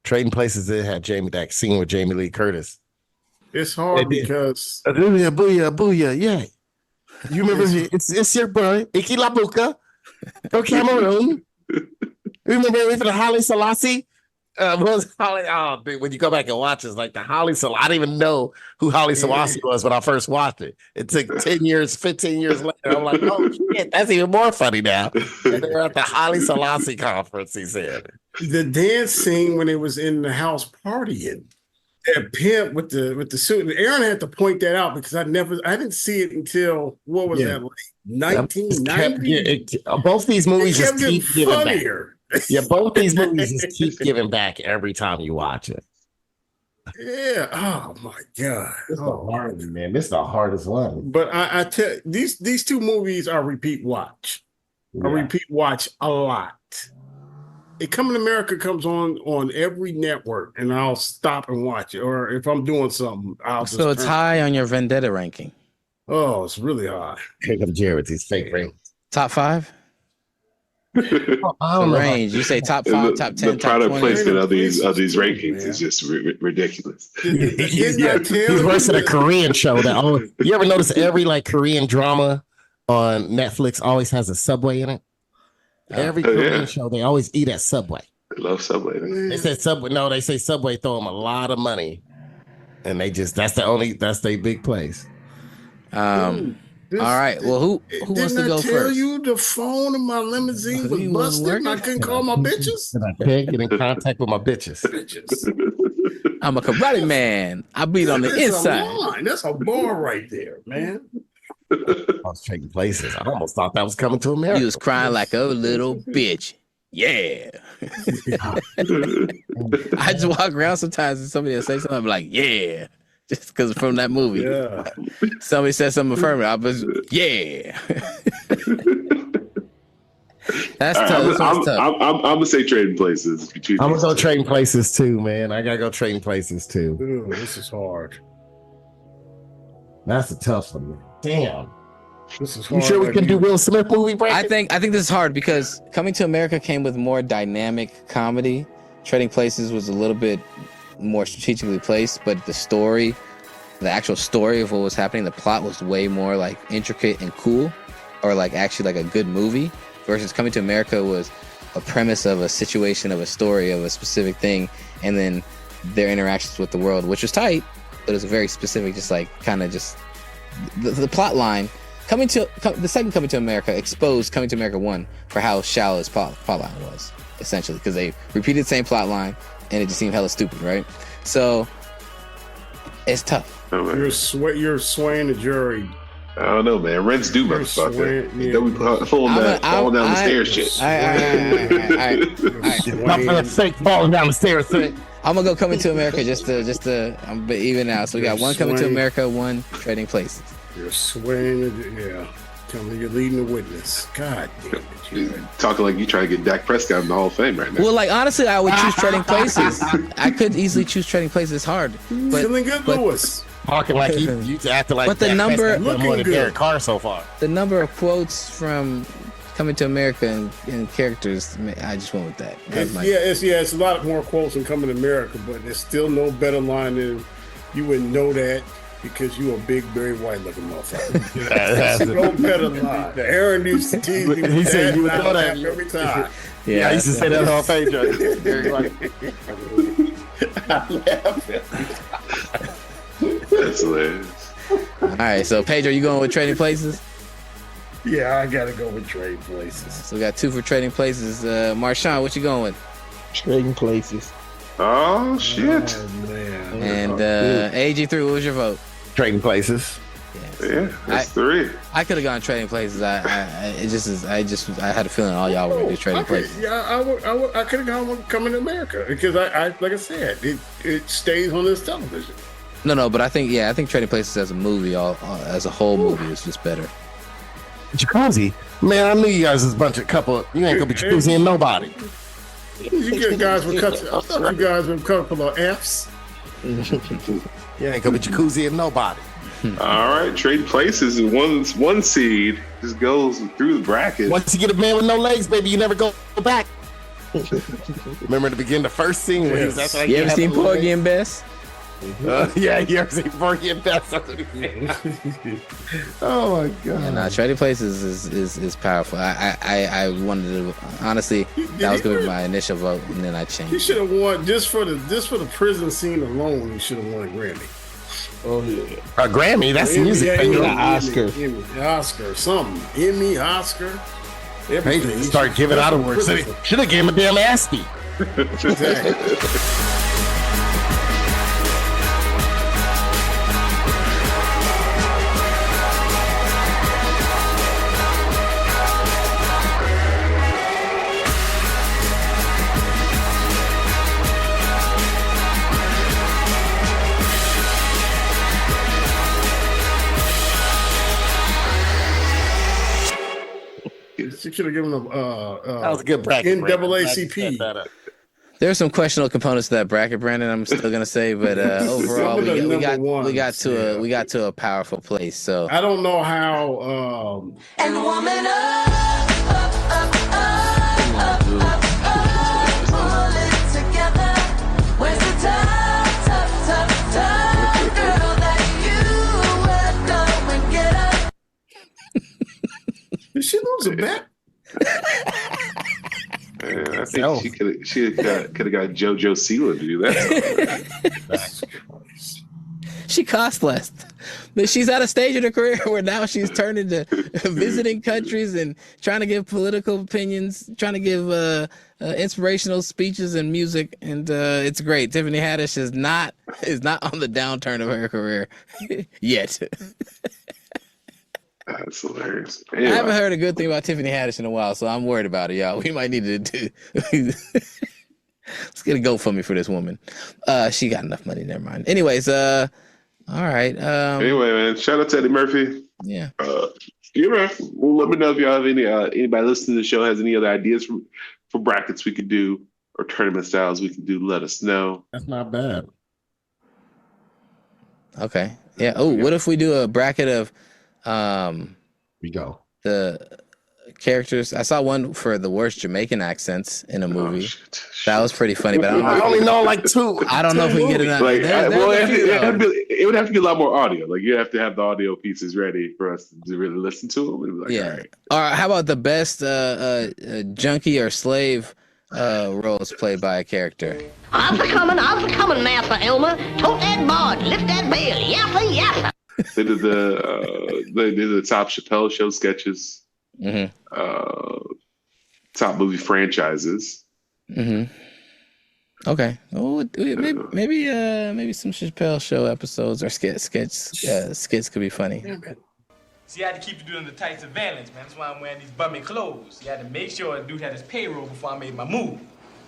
Trading Places, it had that scene with Jamie Lee Curtis.
It's hard because
booyah, yeah. You remember it's your boy, Iki Labuka from Cameroon. Remember everything Haile Selassie? When you go back and watch, it's like the Haile Selassie. I didn't even know who Haile Selassie was when I first watched it. It took 10 years, 15 years later. I'm like, oh shit, that's even more funny now. And they were at the Haile Selassie conference, he said.
The dance scene when it was in the house partying. That pimp with the suit. Aaron had to point that out because I didn't see it until what was that, like 1990?
Both these movies just keep giving
funnier.
Back. Yeah, both these movies just keep giving back every time you watch it.
Yeah. Oh my God.
This is the hardest, man. This is the hardest one.
But I tell these two movies are repeat watch. I repeat watch a lot. Coming to America comes on every network, and I'll stop and watch it. Or if I'm doing something, I'll just.
So it's high on your Vendetta ranking.
Oh, it's really high.
Here comes Jared with these fake rings.
Top 5? I don't know. Range. You say top 5, top 10,
the product
top 20.
placement of these rankings is just ridiculous.
He's worse than a Korean show. You ever notice every Korean drama on Netflix always has a Subway in it? Every Korean show, they always eat at Subway.
I love Subway.
They say Subway. No, they say Subway throw them a lot of money, and that's their big place.
All right. Well, who wants to go
first?
Tell
you the phone in my limousine was busted and I couldn't call my bitches?
I can't get in contact with my bitches.
I'm a karate man. I bleed on the inside.
That's a bar right there, man.
I was Trading Places. I almost thought that was Coming to America.
You was crying like a little bitch. Yeah. I just walk around sometimes and somebody will say something, I'm like, yeah. Just because from that movie. Yeah. Somebody said something affirmative. I was, yeah. That's tough.
I'm gonna say Trading Places.
I'm gonna go Trading Places too, man. I gotta go Trading Places too.
Ooh, this is hard.
That's a tough one, man. Damn.
This is hard.
You sure we can do Will Smith movie, Brandon?
I think this is hard because Coming to America came with more dynamic comedy. Trading Places was a little bit more strategically placed, but the actual story of what was happening, the plot was way more intricate and cool, or actually a good movie. Versus Coming to America was a premise of a situation, of a story, of a specific thing, and then their interactions with the world, which was tight, but it was very specific, just the plot line. The second Coming to America exposed Coming to America 1 for how shallow his plot line was, essentially, because they repeated the same plot line and it just seemed hella stupid, right? So it's tough.
You're swaying the jury.
I don't know, man. Rents do motherfucker. Don't be falling down the stairs shit.
Not for the sake falling down the stairs thing.
I'm gonna go Coming to America just to I'm even out. So we got one Coming to America, one Trading Places.
You're swaying, yeah. You're leading the witness. God damn it.
You're talking like you trying to get Dak Prescott in the Hall of Fame right now.
Well, honestly, I would choose Trading Places. I could easily choose Trading Places. It's hard. But,
feeling good, Lewis.
Talking like you acting like.
But the number
more than Derek Carr so far.
The number of quotes from Coming to America and characters, I just went with that.
It's a lot more quotes than Coming to America, but there's still no better line than you wouldn't know that. Because you a big, very white-looking motherfucker. That's no better line. Aaron used to tease me.
He said you would know that
every time.
Yeah, I used to say that on Facebook.
That's hilarious.
All right, so Pedro, you going with Trading Places?
Yeah, I gotta go with Trading Places.
So we got 2 for Trading Places. Marshawn, what you going with?
Trading Places.
Oh shit!
Oh, man.
And AG3, what was your vote?
Trading Places.
Yeah, that's 3.
I could have gone Trading Places. I had a feeling all y'all were gonna do Trading Places.
Yeah, I could have gone with Coming to America because I like I said, it stays on this television.
No, but I think Trading Places as a movie, as a whole movie, is just better.
Jacuzzi, man, I knew you guys was a bunch of couple. You ain't gonna be jacuzzi and nobody.
You get guys with I thought you guys with a couple of F's.
You ain't gonna be jacuzzi and nobody.
All right, Trading Places is one seed. Just goes through the bracket.
Once you get a man with no legs, baby, you never go back. Remember the beginning, the first scene when he was after
You ever seen Porgy and Bess?
Yeah, you ever seen Porgy and Bess? Oh my god!
Yeah, no, Trading Places is powerful. I wanted to honestly, that was gonna be my initial vote, and then I changed.
He should have won just for the prison scene alone. He should have won a Grammy.
Oh yeah,
a Grammy. That's music.
Yeah,
Oscar,
Oscar, something. Emmy, Oscar. Everything.
Hey, start giving out awards. Should have gave him a damn ASCII.
Exactly. She should have given him
that was a good bracket.
NAACP.
There's some questionable components to that bracket, Brandon. I'm still gonna say, but overall, we got to a powerful place. So
I don't know how.
And woman pull it together. Where's the tough girl that you would go and get up?
Did she lose a bet?
Man, I think she could have got JoJo Siwa to do that.
she cost less. But she's at a stage in her career where now she's turned into visiting countries and trying to give political opinions, trying to give inspirational speeches and music, and it's great. Tiffany Haddish is not on the downturn of her career yet.
That's hilarious. Anyway.
I haven't heard a good thing about Tiffany Haddish in a while, so I'm worried about it, y'all. We might need to do. Let's get a GoFundMe for this woman. She got enough money. Never mind. Anyways, all right.
Anyway, man, shout out to Eddie Murphy.
Yeah.
Let me know if y'all have anybody listening to the show has any other ideas for brackets we could do or tournament styles we could do. Let us know.
That's not bad.
Okay. Yeah. Oh, what if we do a bracket of
we go
the characters? I saw one for the worst Jamaican accents in a movie. That was pretty funny, but
I only know like two.
I don't know if we can get it.
Like, it would have to be a lot more audio. Like you have to have the audio pieces ready for us to really listen to them. Like,
yeah. All right. How about the best junkie or slave roles played by a character?
How's it coming, Master Elmer? Tote that board, lift that bell, yappa, yappa.
They did the Top Chappelle Show sketches, top movie franchises.
Okay. Oh, maybe some Chappelle Show episodes or skits could be funny.
See, I had to keep you doing the tight surveillance, man. That's why I'm wearing these bummy clothes. You had to make sure the dude had his payroll before I made my move.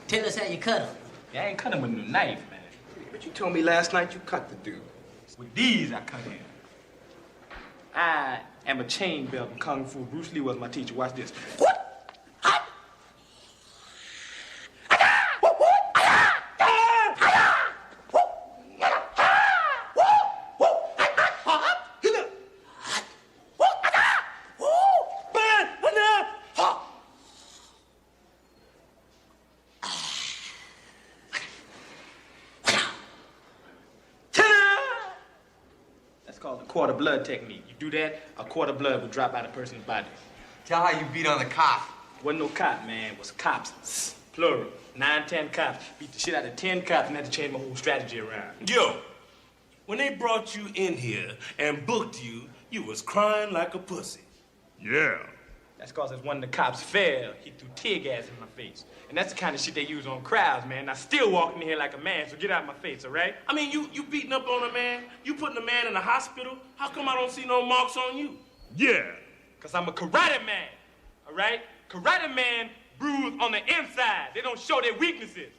Tell us how you cut him.
Yeah, I ain't cut him with no knife, man. But you told me last night you cut the dude. With these, I cut him. I am a chain belt in Kung Fu. Bruce Lee was my teacher. Watch this. What? Quarter blood technique. You do that, a quarter blood will drop out of a person's body.
Tell how you beat on the cop.
Wasn't no cop, man. It was cops. Plural. 9, 10 cops. Beat the shit out of 10 cops and had to change my whole strategy around.
Yo, when they brought you in here and booked you, you was crying like a pussy.
Yeah. That's cause as one of the cops fell, he threw tear gas in my face. And that's the kind of shit they use on crowds, man. I still walking in here like a man, so get out of my face, all right?
I mean, you beating up on a man, you putting a man in the hospital. How come I don't see no marks on you?
Yeah. Cause I'm a karate man, all right? Karate man bruise on the inside. They don't show their weaknesses.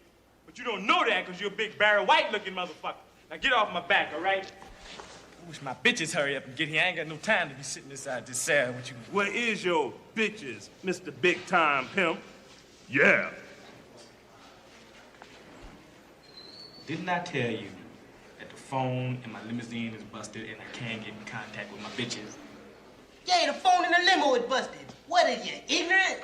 But you don't know that cause you're a big Barry White looking motherfucker. Now get off my back, all right? I wish my bitches hurry up and get here. I ain't got no time to be sitting inside this cell with you.
Where is your bitches, Mr. Big Time Pimp?
Yeah. Didn't I tell you that the phone in my limousine is busted and I can't get in contact with my bitches?
Yeah, the phone in the limo is busted. What is you, ignorant?